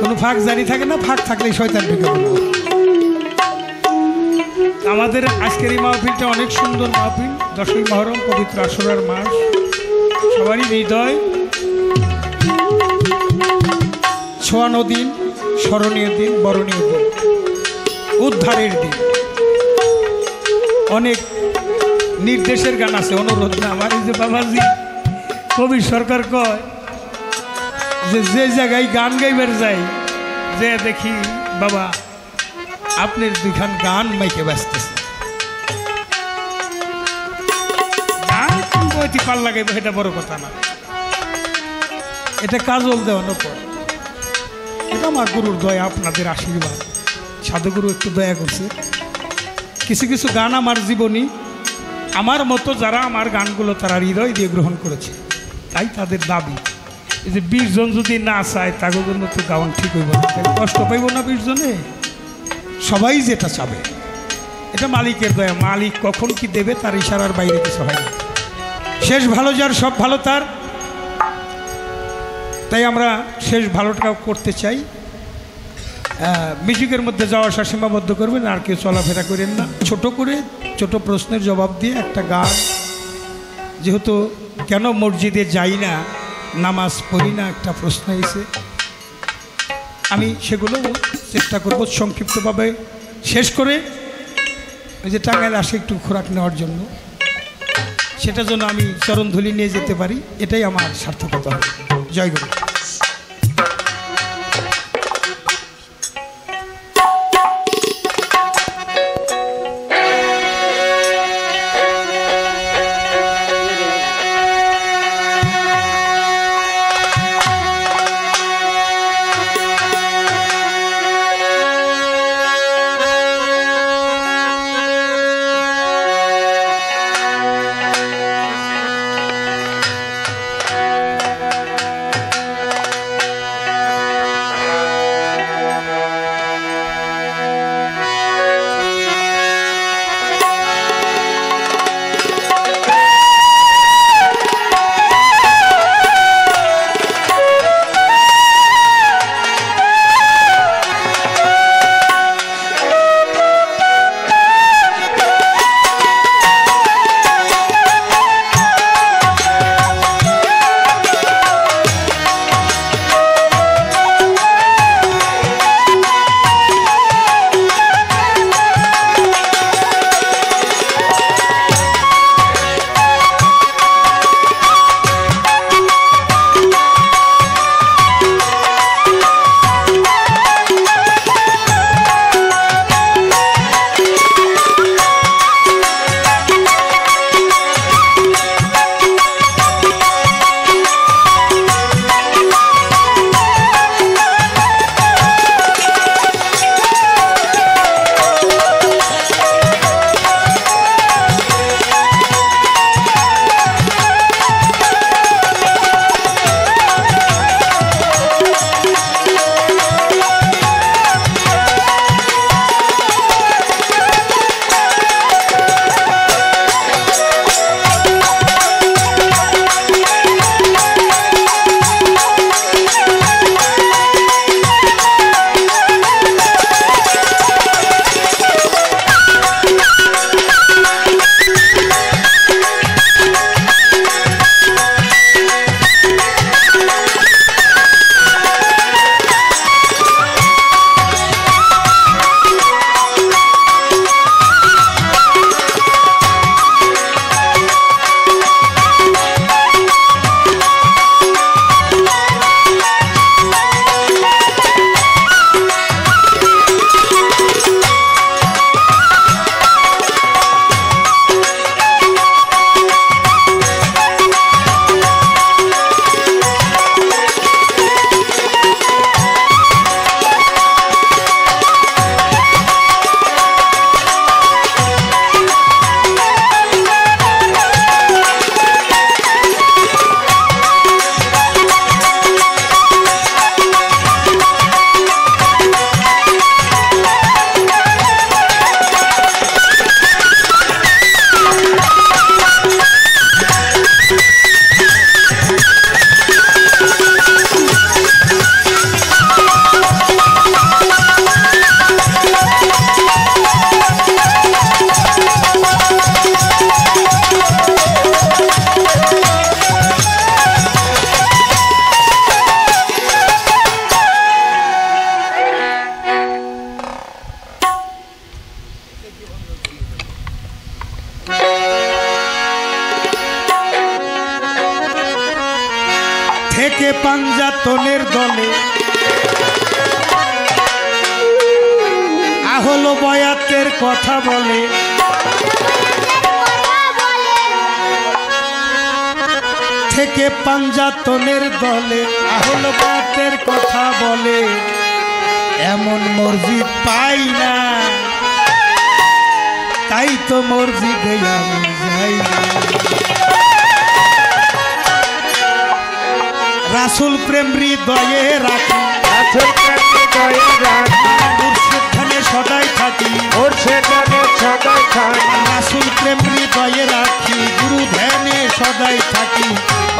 কোনো ফাঁক জানি থাকে না, ফাঁক থাকলেই শয়তান ঢুকে বলবো। আমাদের আজকের এই মাহফিলটা অনেক সুন্দর মাহফিল। 10ই মহরম, পবিত্র আশুরার মাস, সবারই হৃদয় ছোঁয়ানো দিন, স্মরণীয় দিন, বরণীয় দিন, উদ্ধারের দিন। অনেক নির্দেশের গান আছে, অনুরোধ না আমার। এই যে বাবাজি কবি সরকার কয় যে যে জায়গায় গান গাইবার যাই, যে দেখি বাবা আপনার দুইখান গান মাইকে বাজতেছে, পাল লাগাইব, এটা বড় কথা না, এটা কাজল দেওয়ানোর পর। এটা আমার গুরুর দয়া, আপনাদের আশীর্বাদ। সাধুগুরু একটু দয়া করছে। কিছু কিছু গান আমার জীবনী, আমার মতো যারা আমার গানগুলো তারা হৃদয় দিয়ে গ্রহণ করেছে, তাই তাদের দাবি এই যে 20 জন যদি না চায় তাদের জন্য তো গাওয়ান ঠিক হইব না, কষ্ট পাইব না 20 জনে। সবাই যেটা চাবে, এটা মালিকের দয়া। মালিক কখন কি দেবে তার ইশারার বাইরে কিছু হয় না। শেষ ভালো যার, সব ভালো তার। তাই আমরা শেষ ভালোটাও করতে চাই। মিউজিকের মধ্যে যাওয়া আসা সীমাবদ্ধ করবেন, আর কেউ চলাফেরা করেন না। ছোট করে ছোট প্রশ্নের জবাব দিয়ে একটা গান, যেহেতু কেন মসজিদে যাই না, নামাজ পড়ি না, একটা প্রশ্ন এসে আমি সেগুলো চেষ্টা করব সংক্ষিপ্তভাবে শেষ করে ওই যে টাঙ্গাইল আসে একটু খোরাক নেওয়ার জন্য, সেটা যেন আমি চরণধুলি নিয়ে যেতে পারি, এটাই আমার সার্থকতা হবে। জয় গুরু। থেকে পাঞ্জাতনের দলে আহল বয়াতের কথা বলে, থেকে পাঞ্জাতনের দলে আহল বয়াতের কথা বলে, এমন মসজিদ পাই না, তাই তো মসজিদে আমি যাই না। রাসূল প্রেম হৃদয়ে রাখি, রাসূল প্রেম হৃদয়ে রাখি, মুর্শিদ ধ্যানে সদাই থাকি, মুর্শিদ ধ্যানে সদাই থাকি। রাসূল প্রেম হৃদয়ে রাখি, গুরু ধ্যানে সদাই থাকি,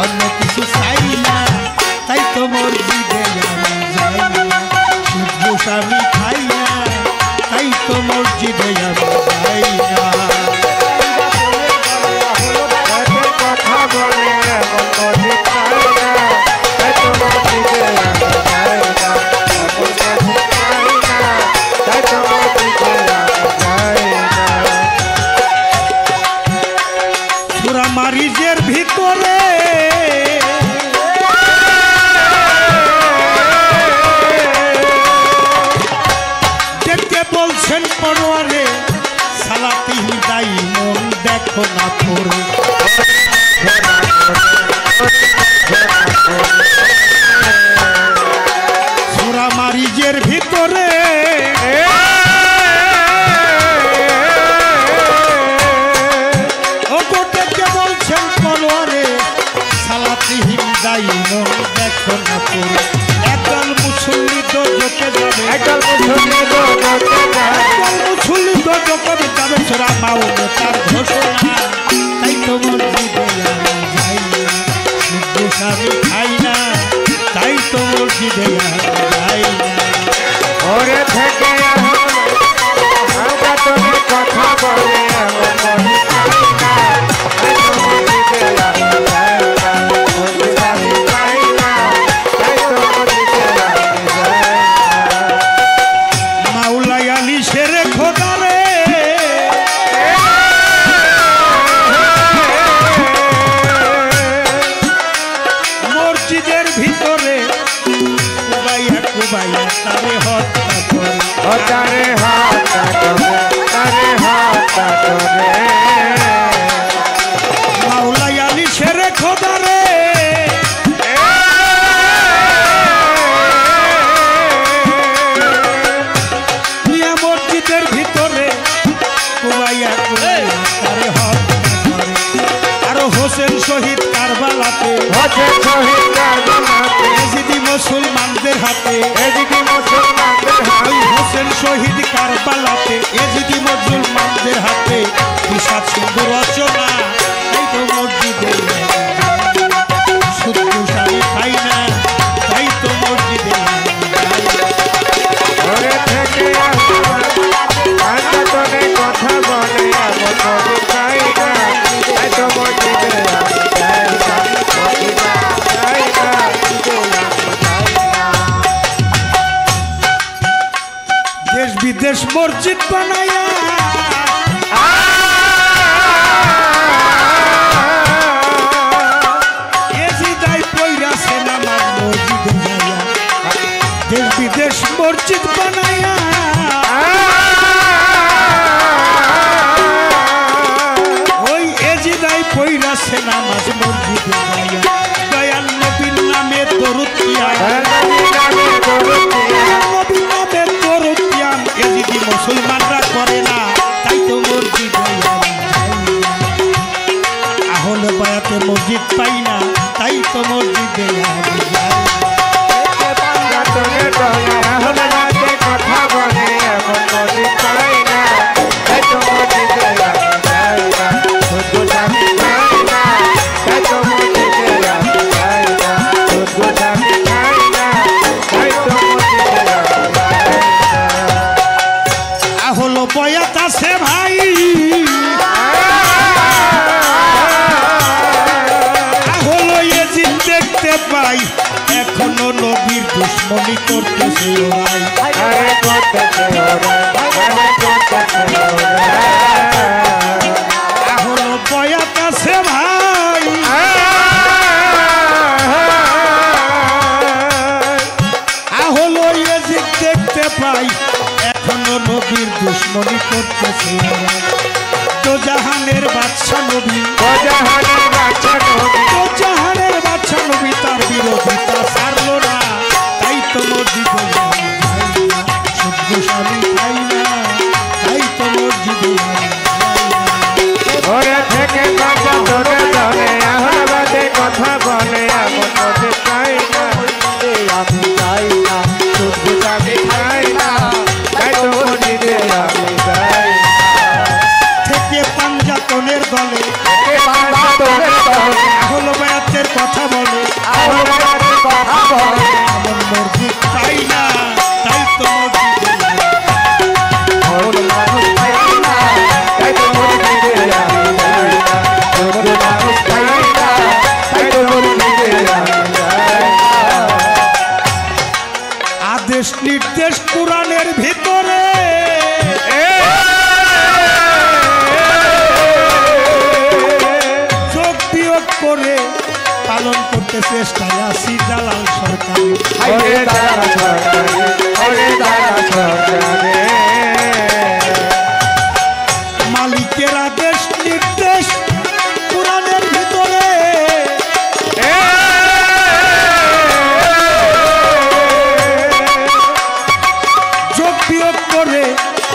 অন্য কিছু চাই না, তাই তো মসজিদে আমি যাই না। সুদ আমি খাই না, তাই তো মসজিদে আমি যাই না। কথা বলে মসজিদ পাই না, তাই তো মসজিদে আমি যাই না। খুচরা মাওনে তার ঘোষণা, তাই তো মসজিদে আমি যাই না, সুদ আমি খাই না, তাই তো মসজিদে আমি যাই না। ওরে থেকে আমরা তোর কথা বলে এমন মনে চাই না, তাই তো মসজিদে আমি যাই না, মসজিদ আমি যাই না, তাই তো মসজিদে আমি যাই না। মাওলাই আলী শেরে খোদা রে, মসজিদের ভিতরে কুবাইয়া কুবাইয়া তারে হত্যা করে, ও তারে হত্যা করে, তারে হত্যা করে। মাওলাই আলী শেরে খোদা রে, মিয়া মসজিদের ভিতরে কুবাইয়া কুবাইয়া তারে হত্যা করে। আরো হোসেন শহীদ কারবালাতে, হচ্ছে শহীদ কারবালাতে, এজিদি মুসলমানদের হাতে, এদিকে মুসলমানদের হাতে, ওই হোসেন শহীদ কারবালাতে এজিদি মুসলমানদের হাতে, বিষাদ সিন্ধু রচনা, তাই তো মসজিদে শুদ্ধ সারি খাই না, তাই তো মসজিদে ওরে থেকে আমরা তোর কথা বলে এমন মনে চাই না, তাই তো মসজিদে আমি যাই না, মসজিদে যাই না, দেশ বিদেশ মসজিদ বানায়া, এজিদাই পইরাছে নামাজ মসজিদে যাইয়া, দেশ বিদেশ মসজিদ বানায়া, ওই এজিদাই পইরাছে নামাজ মসজিদে যাইয়া, দয়াল নবীর নামে দরুদ দিয়া, নবীর নামে দরুদ দিয়া, এজিদি মুসলমানরা করে না, তাই তো মসজিদে আমি যাই না। আহলে বায়াতে মসজিদ পাই না, তাই তো মসজিদে আমি যাই না। আমরা তোর কথা বলে এমন মনে চাই না, তাই তো মসজিদে আমি যাই না, শুধু আমি যাই না, তাই তো মসজিদে আমি যাই না, শুধু আমি যাই না, তাই তো মসজিদে আমি যাই না। আহলো বয়াত আছে ভাই, আহলো এজিদ দেখতে পাই, এখনো নবীর দুশ্মনী করতেছে ওরাই, আরে করতেছে ওরা, আরে করতেছে ওরা। আহলো বয়াত আছে ভাই, আহলো এজিদ দেখতে পাই, এখনো নবীর দুশ্মনী করতেছে ওরাই। তো জাহানের বাদশা নবী, ও জাহানের বাচ্চা নবী, তো জাহানের বাদশা নবী তার বিরোধিতা ছাড়লো না, তাই তো মসজিদে আমি যাই না, শুদ্ধ স্বামী খাই না, তাই তো মসজিদে আমি যাই না। ওরে থেকে কথা তোরে ধরে আহ্লাদে কথা বলে এমন মনে চাই না, আমি চাই না, শুধু আমি চাই না, তাই তো মসজিদে আমি যাই না। থেকে পাঞ্জাতনের দলে এ বাবা তোরে ধরে আহল বায়াতের কথা বলে, আহ্লাদে কথা বলে এমন মসজিদ চাই না, তাই তো মসজিদে আমি যাই না। ওর মানুষ চাই না, তাই তো মসজিদে আমি যাই না, শুধু মানুষ চাই না, তাই তো মসজিদে আমি যাই না। আদেশ নির্দেশ কোরআনের ভিতরে, যোগ বিয়োগ করে পালন করতে চেষ্টায় আছি জালাল সরকার। ওরে দাদা সরকারে, ওরে দাদা সরকারে, মালিকের আদেশ নির্দেশ কোরআনের ভিতরে, যোগ বিয়োগ করে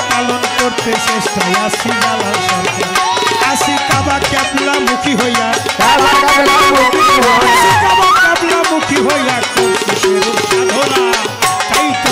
পালন করতে চেষ্টায় আছি জালাল সরকার। আসি কাবা ক্যাবলা মুখী হইয়া, কাবা কাবলা মুক্তি হয়, কাবা ক্যাবলা মুখী হইয়া করছি সেরূপ সাধনা, তাই তো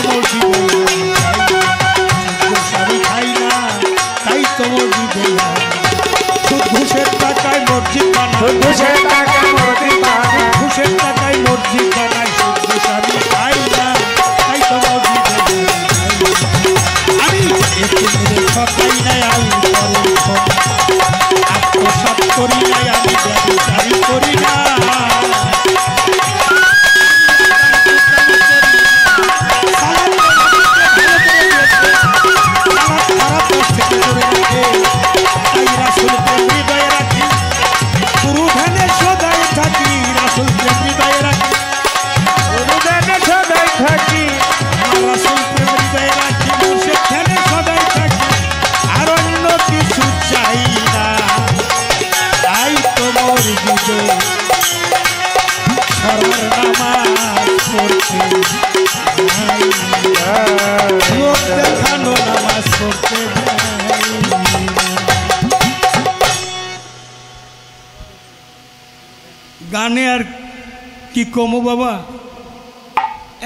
কমো বাবা,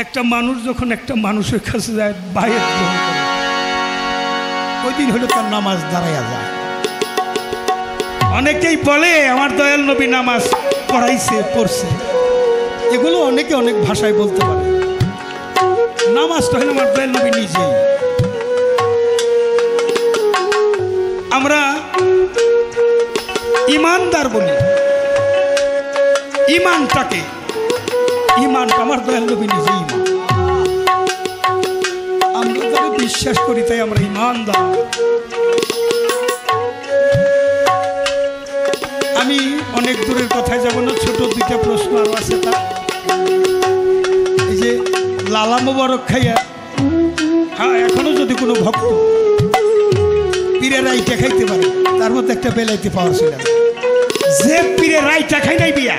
একটা মানুষ যখন একটা মানুষের কাছে যায় বাইরে গ্রহণ করে, ওই দিন হলো তার নামাজ দাঁড়াইয়া যায়। অনেকেই বলে আমার দয়াল নবী নামাজ পড়াইছে, পড়ছে, এগুলো অনেকে অনেক ভাষায় বলতে পারে। নামাজটা হলো আমার দয়াল নবী নিজেই। আমরা ইমানদার বলি, ইমানটাকে, ইমানটা আমার দয়াল নবী নিজেই ইমান। আমরা তাকে বিশ্বাস করি, তাই আমরা ইমানদার। আমি অনেক দূরের কথায় যাব না, ছোট দুইটা প্রশ্ন আরো আছে। তা এই যে লালা মোবারক খাইয়া, হ্যাঁ, এখনো যদি কোনো ভক্ত পীরের রাইটা খাইতে পারে, তার মধ্যে একটা বেলাইতে পাওয়া ছিল। যে পীরের রাইটা খাই নাই বিয়া,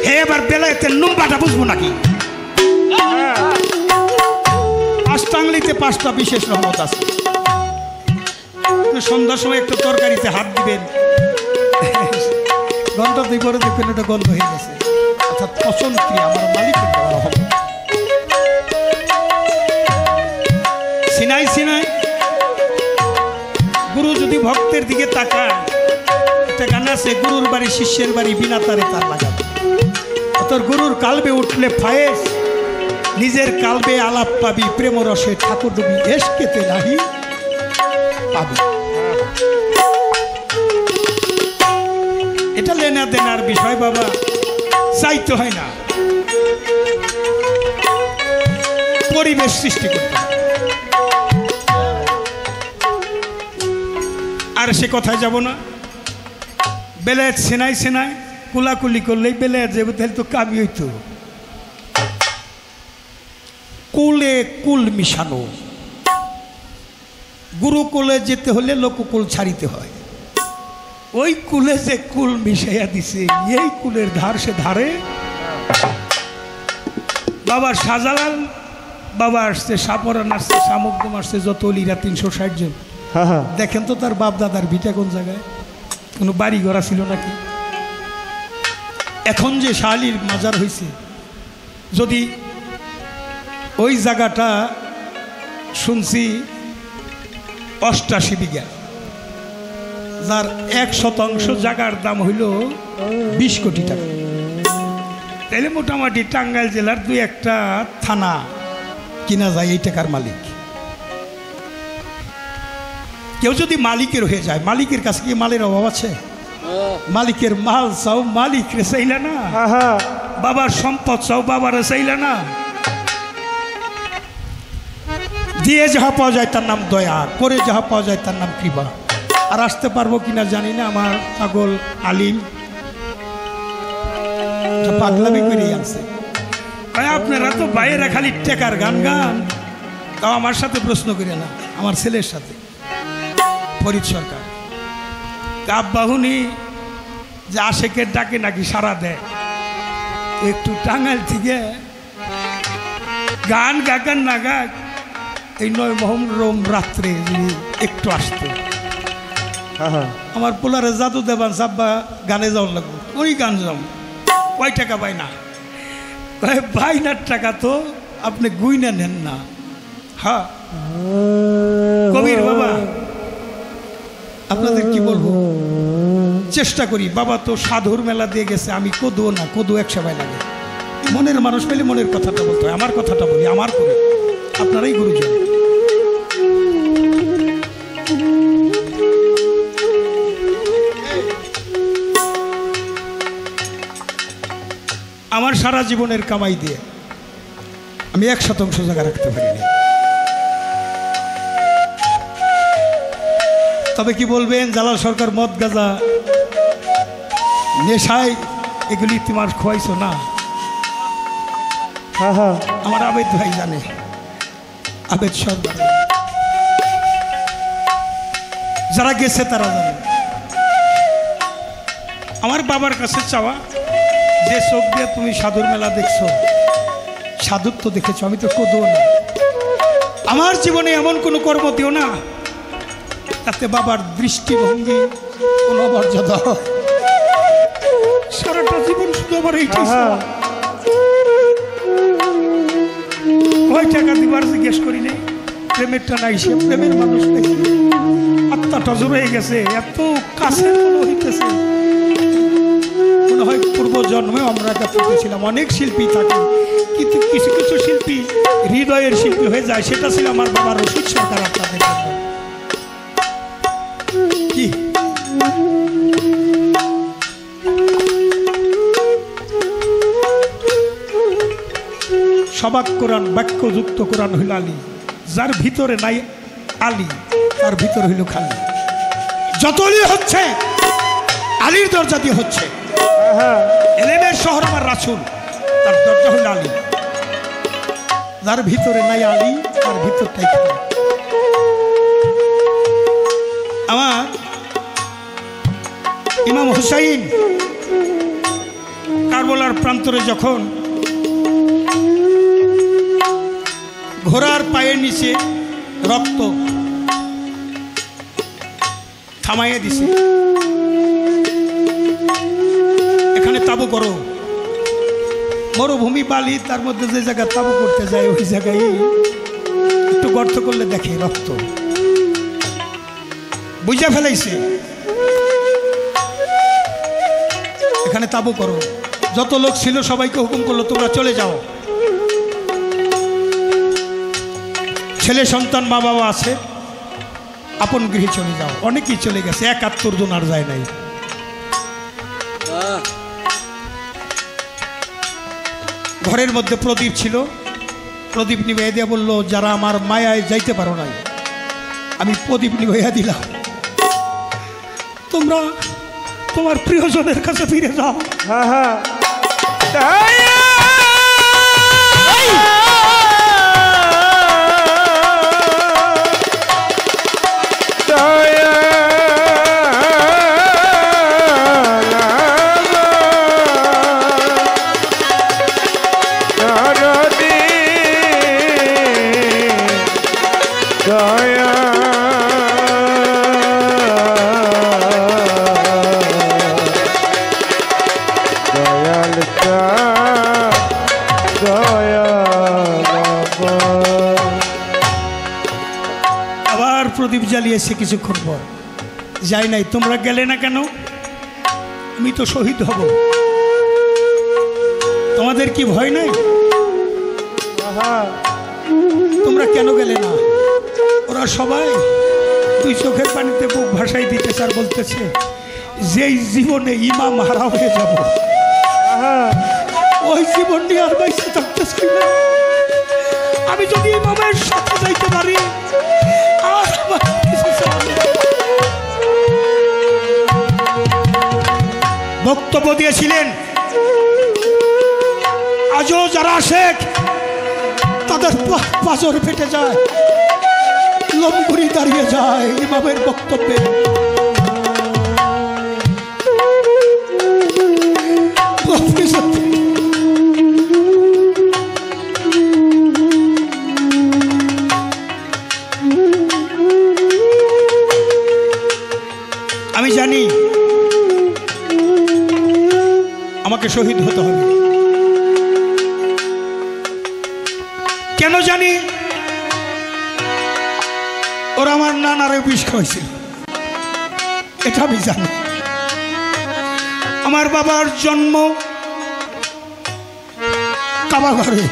হে এবার বেলাইতে নুম্বাটা বুঝবো নাকি? পাঁচটা আঙুলিতে পাঁচটা বিশেষ রহমত আছে। সন্ধ্যার সময় একটু তরকারিতে হাত দিবেন, ঘন্টা দুই পরে দেখবেন ওটা গন্ধ হয়ে গেছে, অর্থাৎ পছন্দ ক্রিয়া আমার মালিকের দেওয়া হবে। সিনাই সিনাই গুরু যদি ভক্তের দিকে তাকায়, একটা গান আছে, গুরুর বাড়ি শিষ্যের বাড়ি বিনা তারে তার লাগাবে। অর্থাৎ গুরুর কালবে উঠলে ফায়েস, নিজের কালবে আলাপ পাবি, প্রেম রসে ঠাকুর ডুবি, এসকেতে নাহি পাবি। এটা লেনা দেনার বিষয় বাবা, চাইতে হয় না, পরিবেশ সৃষ্টি করতে হয়। আর সে কথায় যাব না। বেলায়েত সেনাই সেনায় কুলাকুলি করলেই বেলায়েত যাবে, তাহলে তো কাবি হইতো। কুলে কুল মিশানো, গুরুকুলে যেতে হলে লোককুল ছাড়িতে হয়। ওই কুলে যে কুল মিশাইয়া দিছে, এই কুলের ধার সে ধারে। বাবার শাহজালাল বাবা আসছে, সাপরান আসছে, শামুকদম আসছে, যত অলিরা 360 জন। দেখেন তো তার বাপ দাদার ভিটা কোন জায়গায়, কোনো বাড়ি ঘরা ছিল নাকি? এখন যে শাহালির মাজার হয়েছে, যদি ওই জায়গাটা শুনছি 88 বিঘা, যার 1% জায়গার দাম হইল 20 কোটি টাকা, তাইলে মোটামুটি টাঙ্গাইল জেলার 2-1টা থানা কিনা যায় এই টাকার মালিক। কেউ যদি মালিকের হয়ে যায়, মালিকের কাছে কি মালের অভাব আছে? মালিকের মাল চাও, মালিক রে চাইলে না। বাবার সম্পদ চাও, বাবার চাইলে না। দিয়ে যাহা পাওয়া যায় তার নাম দয়া, করে যাহা পাওয়া যায় তার নাম কৃপা। আর আসতে পারবো কিনা জানি না, আমার পাগল আলিম পাগলামি করে আনছে। আপনারা তো বাইরে খালি টেকার গান গান, তাও আমার সাথে প্রশ্ন করে না, আমার ছেলের সাথে ফরিদ সরকার কাব্বাহুনি যে আশেকের ডাকে নাকি সারা দেয়। একটু টাঙ্গাইল থেকে গান গাগান না গাক, এই 9 মহরম রাত্রে যদি একটু আসতো, আমার পোলারে জাদু দেবান সাব্বা গানে যাওয়ার লাগবে। ওই গান যাও, কয় টাকা পাই না? বাইনার টাকা তো আপনি গুইনা নেন না। হ্যাঁ কবির বাবা, আপনাদের কি বলবো, চেষ্টা করি। বাবা তো সাধুর মেলা দিয়ে গেছে, আমি কদুও না, কদু 1 সবাই লাগে। মনের মানুষ পেলে মনের কথাটা বলতে হয়। আমার কথাটা বলি, আমার করে, আপনারাই গুরুজন। আমার সারা জীবনের কামাই দিয়ে আমি 1% জায়গা রাখতে পারিনি। তবে কি বলবেন, জালাল সরকার মদ গাঁজা নেশায় এগুলি তোমার খোয়াইছো না? আমার আবেদ ভাই জানে, আবেদ সরকার, যারা গেছে তারা জানে। আমার বাবার কাছে চাওয়া, যে চোখ দিয়ে তুমি সাধুর মেলা দেখছো, সাধুত্ব দেখেছো, আমি তো কদুও না। আমার জীবনে এমন কোনো কর্ম দিও না তাতে বাবার দৃষ্টিভঙ্গি কোনো মর্যাদা হয়। সারাটা জীবন শুধু আমার এইটাই। কয় টাকা দিবার জিজ্ঞেস করি নেই, প্রেমেরটা নাই, সে প্রেমের মানুষ নেই, আত্মাটা জোর হয়ে গেছে, এত কাছে হইতেছে, মনে হয় পূর্ব জন্মেও আমরা একত্রিত ছিলাম। অনেক শিল্পী থাকে, কিন্তু কিছু কিছু শিল্পী হৃদয়ের শিল্পী হয়ে যায়, সেটা ছিল আমার বাবা রশিদ সরকার। আপনাদের জন্য কি সবাক কোরআন, বাক্যযুক্ত কোরআন হইল আলী, যার ভিতরে নাই আলী তার ভিতরে হইল খালি। যত অলি হচ্ছে আলীর দরজা দিয়ে হচ্ছে। এলেমের শহর আমার রাসূল, তার দরজা হইল আলী। যার ভিতরে নাই আলী তার ভিতরটাই খালি। আমার ইমাম হুসাইন কারবালার প্রান্তরে যখন ঘোড়ার পায়ের নিচে রক্ত থামাইয়া দিছে, এখানে তাবু করো, মরুভূমি বালি, তার মধ্যে যে জায়গায় তাবু করতে যায় ওই জায়গায় একটু গর্ত করলে দেখে রক্ত, বুঝে ফেলাইছে এখানে তাবু করো। যত লোক ছিল সবাইকে হুকুম করলো তোমরা চলে যাও। ছেলে সন্তান মা বাবা আছে, আপন গৃহে চলে যাও। অনেকেই চলে গেছে, ৭১ জন আর যায় নাই। ঘরের মধ্যে প্রদীপ ছিল, প্রদীপ নিভাইয়া দিয়া বললো যারা আমার মায়ায় যাইতে পারো নাই, আমি প্রদীপ নিভাইয়া দিলাম, তোমরা তোমার প্রিয়জনের কাছে ফিরে যাও। আবার প্রদীপ জ্বালিয়েছে কিছুক্ষণ পর, যাই নাই। তোমরা গেলে না কেন? আমি তো শহীদ হব, তোমাদের কি ভয় নাই? তোমরা কেন গেলে না? ওরা সবাই দুই চোখের পানিতে বুক ভাসাই দিতেছে আর বলতেছে যেই জীবনে ইমাম হারা হয়ে যাব ওই জীবন নিয়ে আর বাইসে থাকতে চাই না। আমি যদি ইমামের সাথে যাইতে পারি আর আমার কিছু চাই না। বক্তব্য দিয়েছিলেন, আজও যারা আশেক তাদের পাঁজর ফেটে যায়, লোমগুড়ি দাঁড়িয়ে যায় ইমামের বক্তব্যে। আমি জানি আমাকে শহীদ হতে হবে। কেন জানি? ওরা আমার নানারে বিষ খাওয়াইছিল, এটা আমি জানি। আমার বাবার জন্ম কাবাঘরে,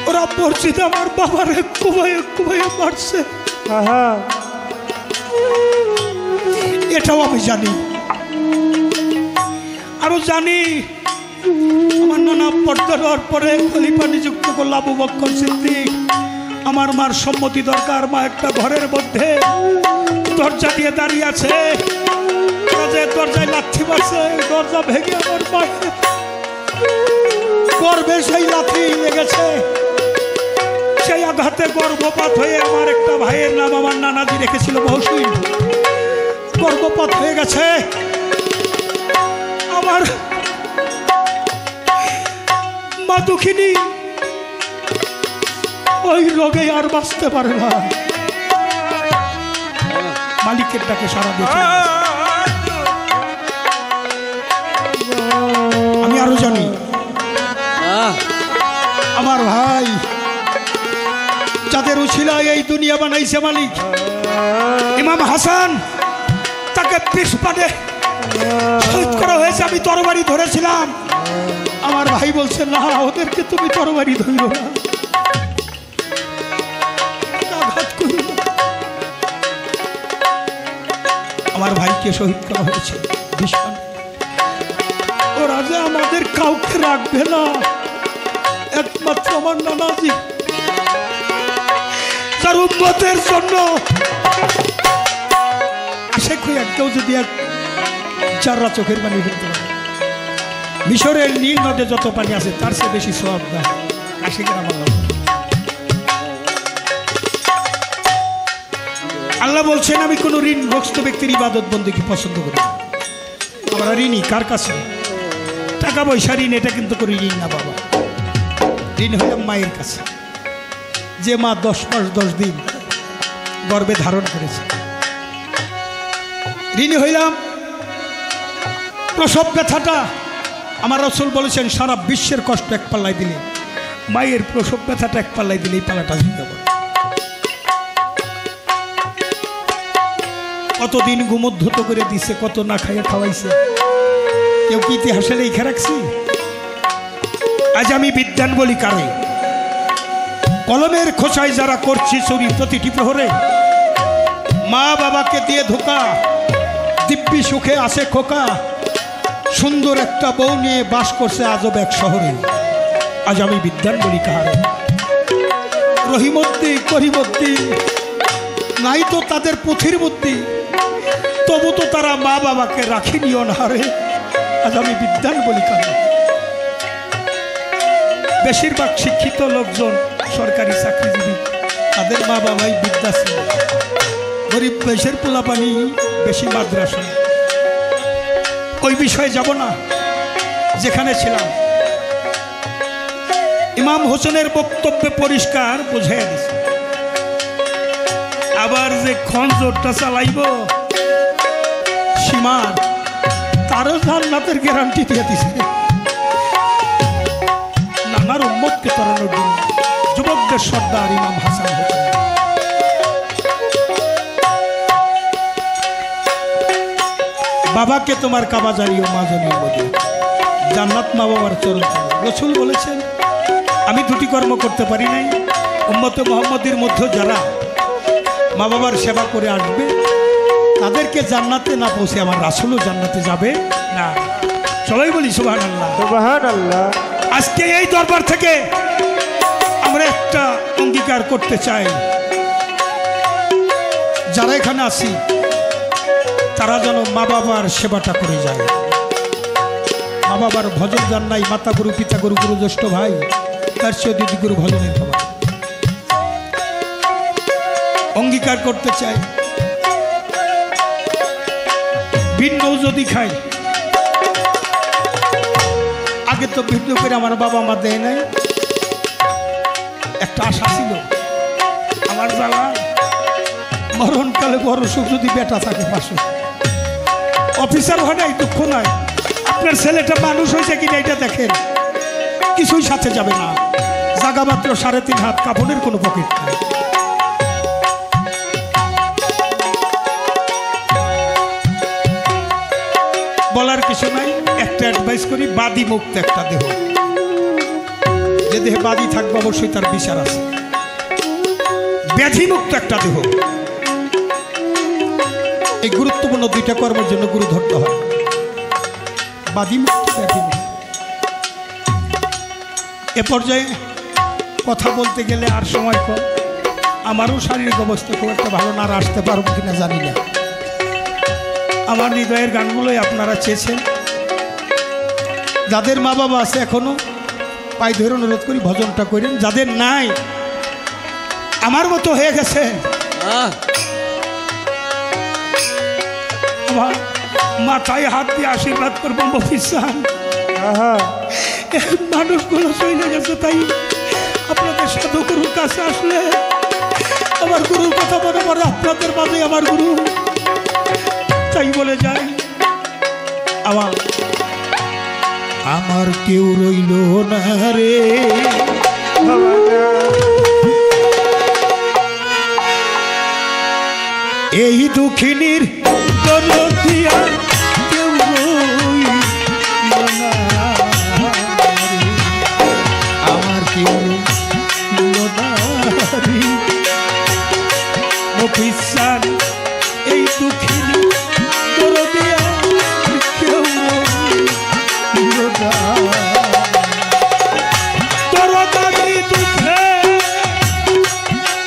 ওরা মসজিদে আমার বাবারে কুবাইয়ে কুবাইয়ে মারছে, এটাও আমি জানি। আরো জানি আমার নানা পর্দা হওয়ার পরে খলিফা নিযুক্ত করল আবু বকর সিদ্দিক। আমার মার সম্মতি দরকার। মা একটা ঘরের মধ্যে দরজা দিয়ে দাঁড়িয়ে আছে, দরজায় লাথি মারছে, দরজা ভেঙে আমার মাকে গর্ভে সেই লাথি লেগেছে। সেই আঘাতে গর্ভপাত হয়ে আমার একটা ভাইয়ের নাম আমার নানাজি রেখেছিল মহসিন, গর্ভপাত হয়ে গেছে। আমার মা দুঃখিনী ওই রোগে আর বাঁচতে পারে না। মালিকের ডাকে সারা দিয়েছে। আমি আরো জানি আমার আমার ভাই যাদের উছিলায় এই দুনিয়া বানাইছে মালিক, ইমাম হাসান তাকে পিছপানে শহীদ করা হয়েছে। আমি তরবারি ধরেছিলাম, আমার ভাই বলছে না, ওদেরকে তুমি তরবারি ধরো না, আঘাত করো না। আমার ভাইকে শহীদ করা হয়েছে পিছপানে। ওরা যে আমাদের কাউকে রাখবে না, একমাত্র আমার নানাজি তার উম্মতের জন্য আশা করি কেউ যদি এক চাররা চোখের পানি ফেলতে পারে, মিশরের নীল নদে যত পানি আছে তার চেয়ে বেশি সওয়াব দেয় আশিকের আমার আল্লাহ বলছেন আমি কোনো ঋণগ্রস্ত ব্যক্তির ইবাদত বন্দেগী পছন্দ করি না। আমরা ঋণী কার কাছে? টাকা পয়সা ঋণ, এটা কিন্তু করি ঋণ না বাবা। ঋণ হলাম মায়ের কাছে, যে মা 10 মাস 10 দিন গর্ভে ধারণ করেছে। ঋণী হইলাম প্রসব ব্যথাটা, আমার রাসূল বলেছেন সারা বিশ্বের কষ্ট এক পাল্লায় দিলে মায়ের প্রসব ব্যথাটা এক পাল্লায় দিলে এই পাল্লাটা হয়ে যাবে। কতদিন ঘুমোদ্ধত করে দিছে, কত না খাইয়ে খাওয়াইছে, কেউ কি ইতিহাসে লিখে রাখছি? আজ আমি বিদ্যান বলি কারে? কলমের খোঁচায় যারা করছি চুরি প্রতিটি প্রহরে, মা বাবাকে দিয়ে ধোকা, দিব্যি সুখে আছে খোকা, সুন্দর একটা বউ নিয়ে বাস করছে আজব এক শহরে। আজ আমি বিদ্যান বলি কারে? রহিমদ্দি করিমদ্দি নাই তো তাদের পুঁথির বুদ্ধি, তবু তো তারা মা বাবাকে রাখিনি অনাহারে। আজ আমি বিদ্যান বলি কারে? বেশিরভাগ শিক্ষিত লোকজন সরকারি চাকরিজীবী, তাদের মা বাবাই বিদ্যাশ্রী। গরিব দেশের পোলাপানি বেশি মাদ্রাসা। ওই বিষয়ে যাব না, যেখানে ছিলাম। ইমাম হোসেনের বক্তব্যে পরিষ্কার বুঝাইয়া দিছে, আবার যে খঞ্জরটা চালাইব সীমার, তারও জান্নাতের গ্যারান্টি দিয়ে দিছে। নানার উম্মতকে তরানোর জন্য যুবকদের সর্দার ইমাম হাসান হোসেন। বাবাকে তোমার কাবা জানিও, মা জানিও মদিনা, জান্নাত মা বাবার চরণ। রাসূল বলেছেন আমি দুটি কর্ম করতে পারি নাই, উম্মতে মুহাম্মদের মধ্যে যারা মা বাবার সেবা করে আসবে তাদেরকে জান্নাতে না পৌঁছে আমার রাসূলও জান্নাতে যাবে না। সবাই বলি সুবহানাল্লাহ, সুবহানাল্লাহ। আজকে এই দরবার থেকে আমরা একটা অঙ্গীকার করতে চাই, যারা এখানে আছি তারা যেন মা বাবার সেবাটা করে যায়। মা বাবার ভজন যার নাই, মাতা গুরু পিতা গুরু গুরু জ্যেষ্ঠ ভাই, তার চেয়ে দিদি গুরু ভজনের খাবার অঙ্গীকার করতে চাই। ভিন্ন যদি খাই, আগে তো ভিন্ন করে আমার বাবা মা দেয় নাই, একটা আশা ছিল আমার জ্বালা মরণকালে বড় সুখ যদি বেটা থাকে পাশে। অফিসার হয় নাই, দুঃখ নয়, আপনার ছেলেটা মানুষ হয়েছে কিনা এটা দেখেন, কিছুই সাথে যাবে না, জাগা মাত্র 3.5 হাত, কাপড়ের কোনো পকেট নেই। বলার কিছু নাই, একটা অ্যাডভাইস করি, বাদী মুক্ত একটা দেহ, যে দেহে বাদী থাকবে অবশ্যই তার বিচার আছে। ব্যাধি মুক্ত একটা দেহ, এই গুরুত্বপূর্ণ 2টা কর্মের জন্য গুরু ধরতে হয়, বাদী মুক্ত ব্যাধি মুক্ত। এ পর্যায়ে কথা বলতে গেলে আর সময় কম, আমারও শারীরিক অবস্থা খুব একটা ভালো না, আর আসতে পারবো কিনা জানি না। আমার হৃদয়ের গানগুলোই আপনারা চেয়েছেন, যাদের মা বাবা আছে এখনো পায়ে ধরে অনুরোধ করি ভজনটা করেন, যাদের নাই আমার মতো হয়ে গেছে আমার মাথায় হাত দিয়ে আশীর্বাদ করবো মফিসান। মানুষগুলো চলে গেছে, তাই আপনাদের সাধু গুরুর কাছে আসলে আমার গুরুর কথা মনে পড়ে, আপনাদের মাঝে আমার গুরু, তাই বলে যাই আমার কেউ রইল না রে এই দুঃখিনীর দরদিয়া কেউ রইল না রে। আমার কেউ রইল না রে। মফিসান এই দুঃখিনী দরদিয়া কেউ রইল না। দরদারি দুঃখে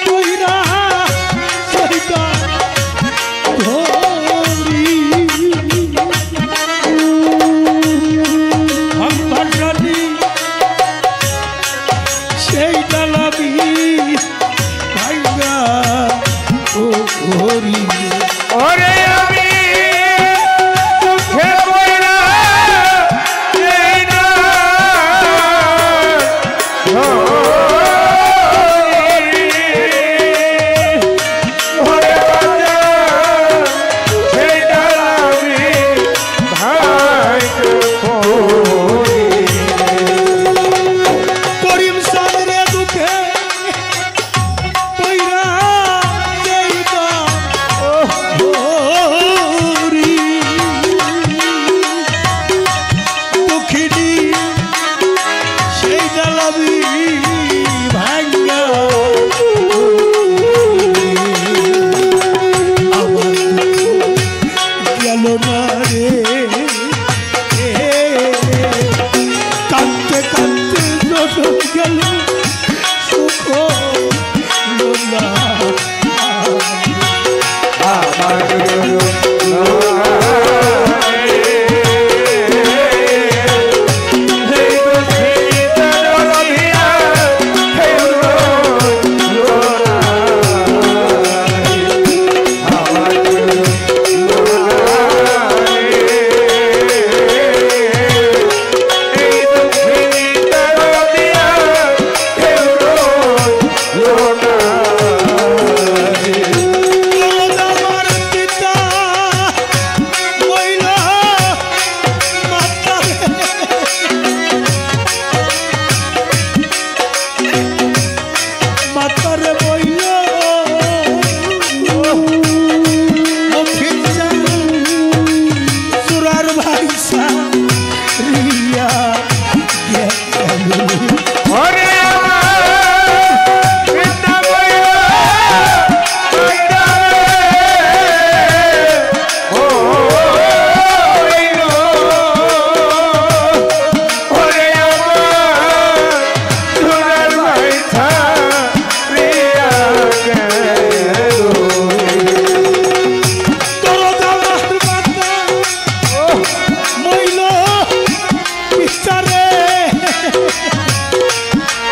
কইরা সইতা সেই ডালাবি ভাইরা ও হরি ওরে আমি দুঃখে পড়া এই না ওরে বাজা সেই ডালাবি ভাইকে করিম সাদরে দুঃখে পইরা যাইবা হরি দুঃখিনী সেই ডালাবি ভাঙ্গা আমার গেল না রে। কাঁদতে কাঁদতে নরক গেল সুখ হলো না। আমার আমার পিতা বইল মাতারে বইল সুরার ভাইসা রিয়া গেল। ওরে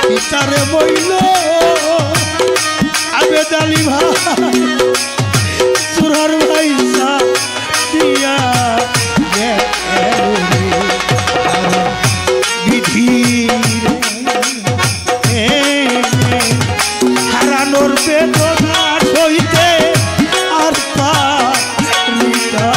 পিতারে বইল আবেদালি ভাই সুরার ভাইসা দিয়া বিধির হারানোর বেদনা সইতে আর পারি না।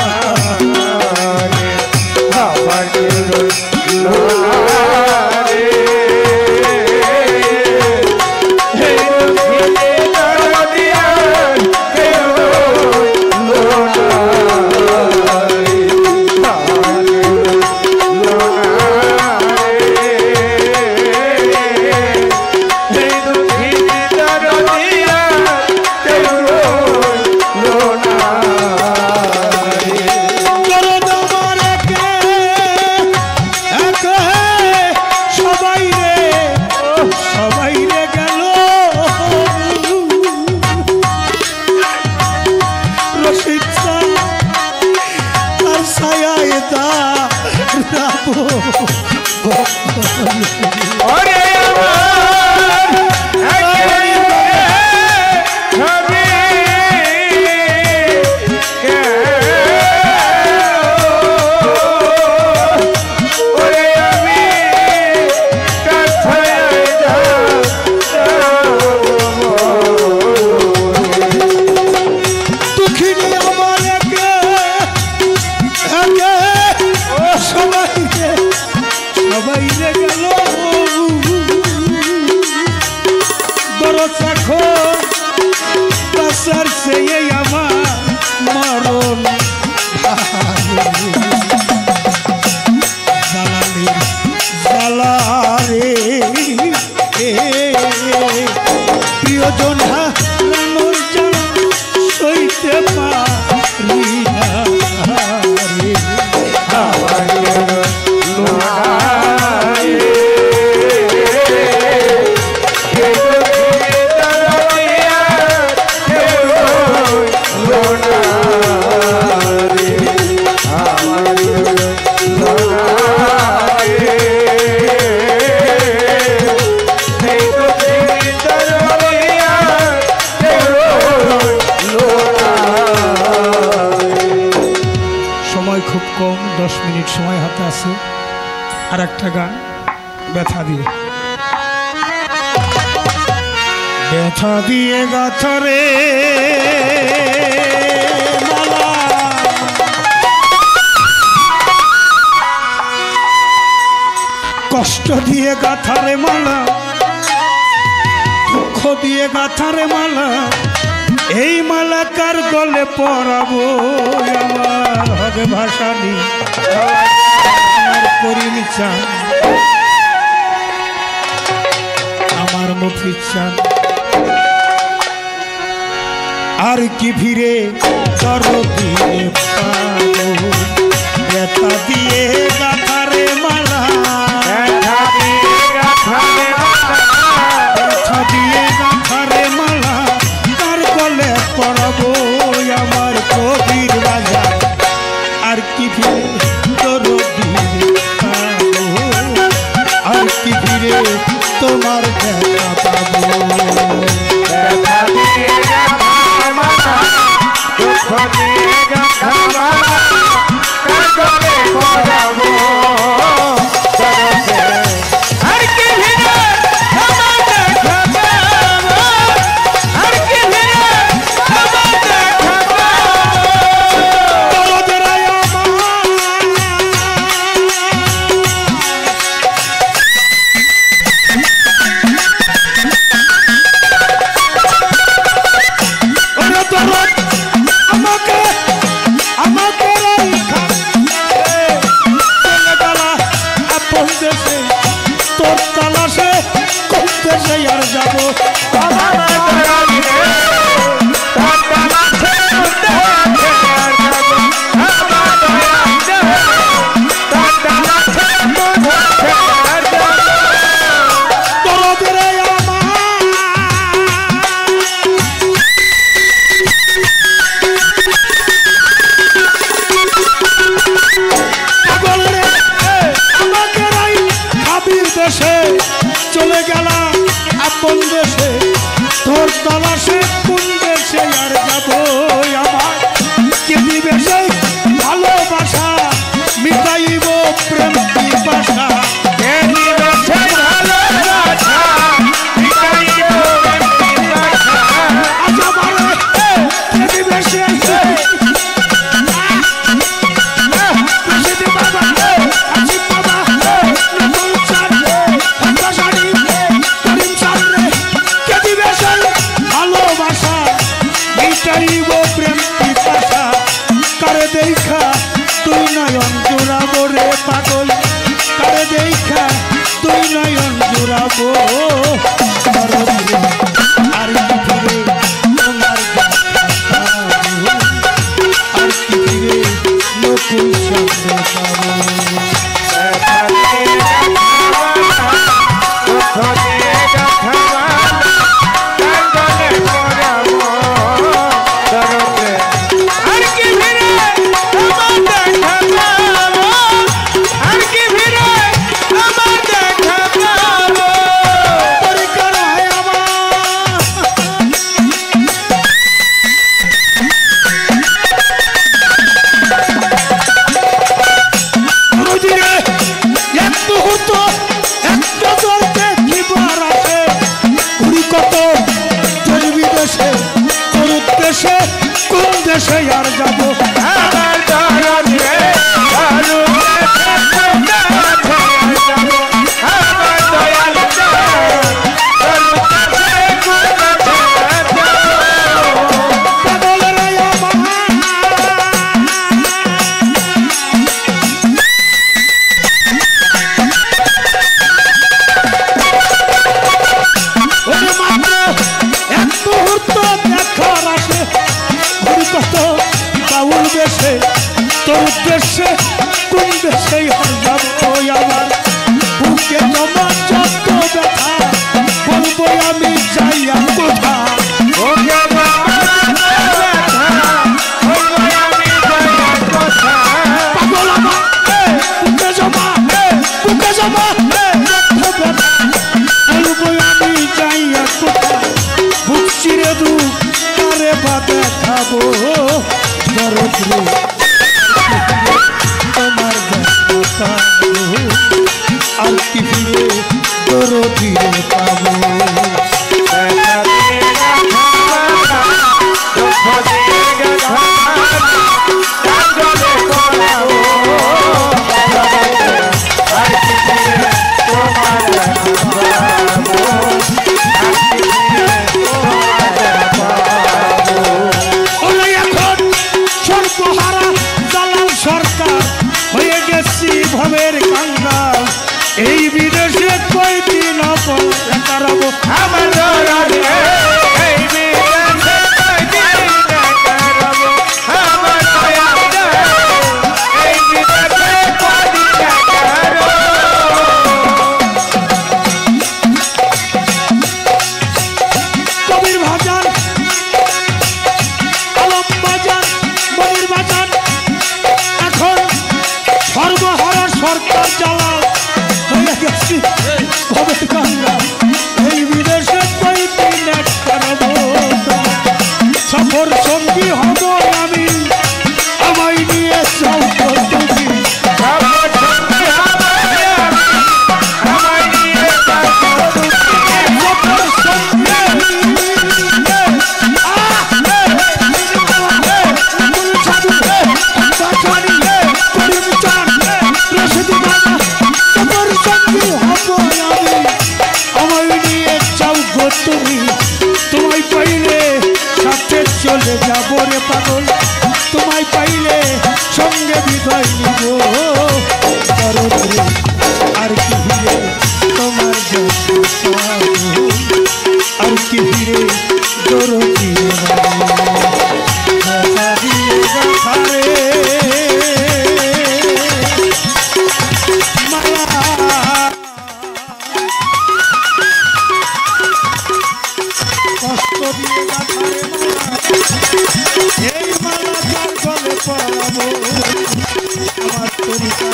দরদ রাখো তাসার সে আমার মরণ জালালে জালারে প্রিয়জন হারানোর জ্বালা সইতে পারি না রে খুব কম 10 মিনিট সময় হাতে আছে আর একটা গান ব্যথা দিয়ে গাথরে মালা কষ্ট দিয়ে গাথারে মালা দুঃখ দিয়ে গাথারে মালা এই মালা কার গলে পরাবো আমার হবে ভাষানি আমার করিম চান আমার মফিজ চান আর কি ভিড়ে দরদিনে পাবো ব্যথা দিয়ে গাথারে মালা ব্যথা দিয়ে গাথারে মালা কার গলে পরাবো আমার কবির বাজার আর কি ভিড়ে দরদিনে পাবো আর কি ভিড়ে তোমার দেখা পাবো ব্যথা দিয়ে গাথারে মালা দুঃখ দিয়ে গাথারে মালা কার গলে পরাবো তোর তালাশে করতে সে আর যাবো চলে গেলাম আপন দেশে তোর তালাশে কোন দেশে আর যাবো আমার কে দিবে সেই ভালোবাসা মিটাইব প্রেম পিপাসা কে দিবে সেই ভালোবাসা মিটাইব প্রেম পিপাসা আচ্ছা বলে কে দিবে সেই প্রেম পিপাসা কারে দেখা তুই নয়ন জুড়াবো রে পাগল কারে দেখা তুই নয়ন জুড়াবো আর কি ফিরে তোমার আর কি ফিরে নতুন সামনে কোন দেশে আর যাবো তোমায় পাইলে সাথে চলে যাব রে পাগল, তোমায় পাইলে সঙ্গে বিদায় নিব দরদ রে, আর কি ফিরে তোমার আর কি ফিরে দরদি কষ্ট দিয়ে এই মালা যার গলে পরাবো আমার তরিকা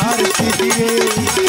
আর কি ফিরে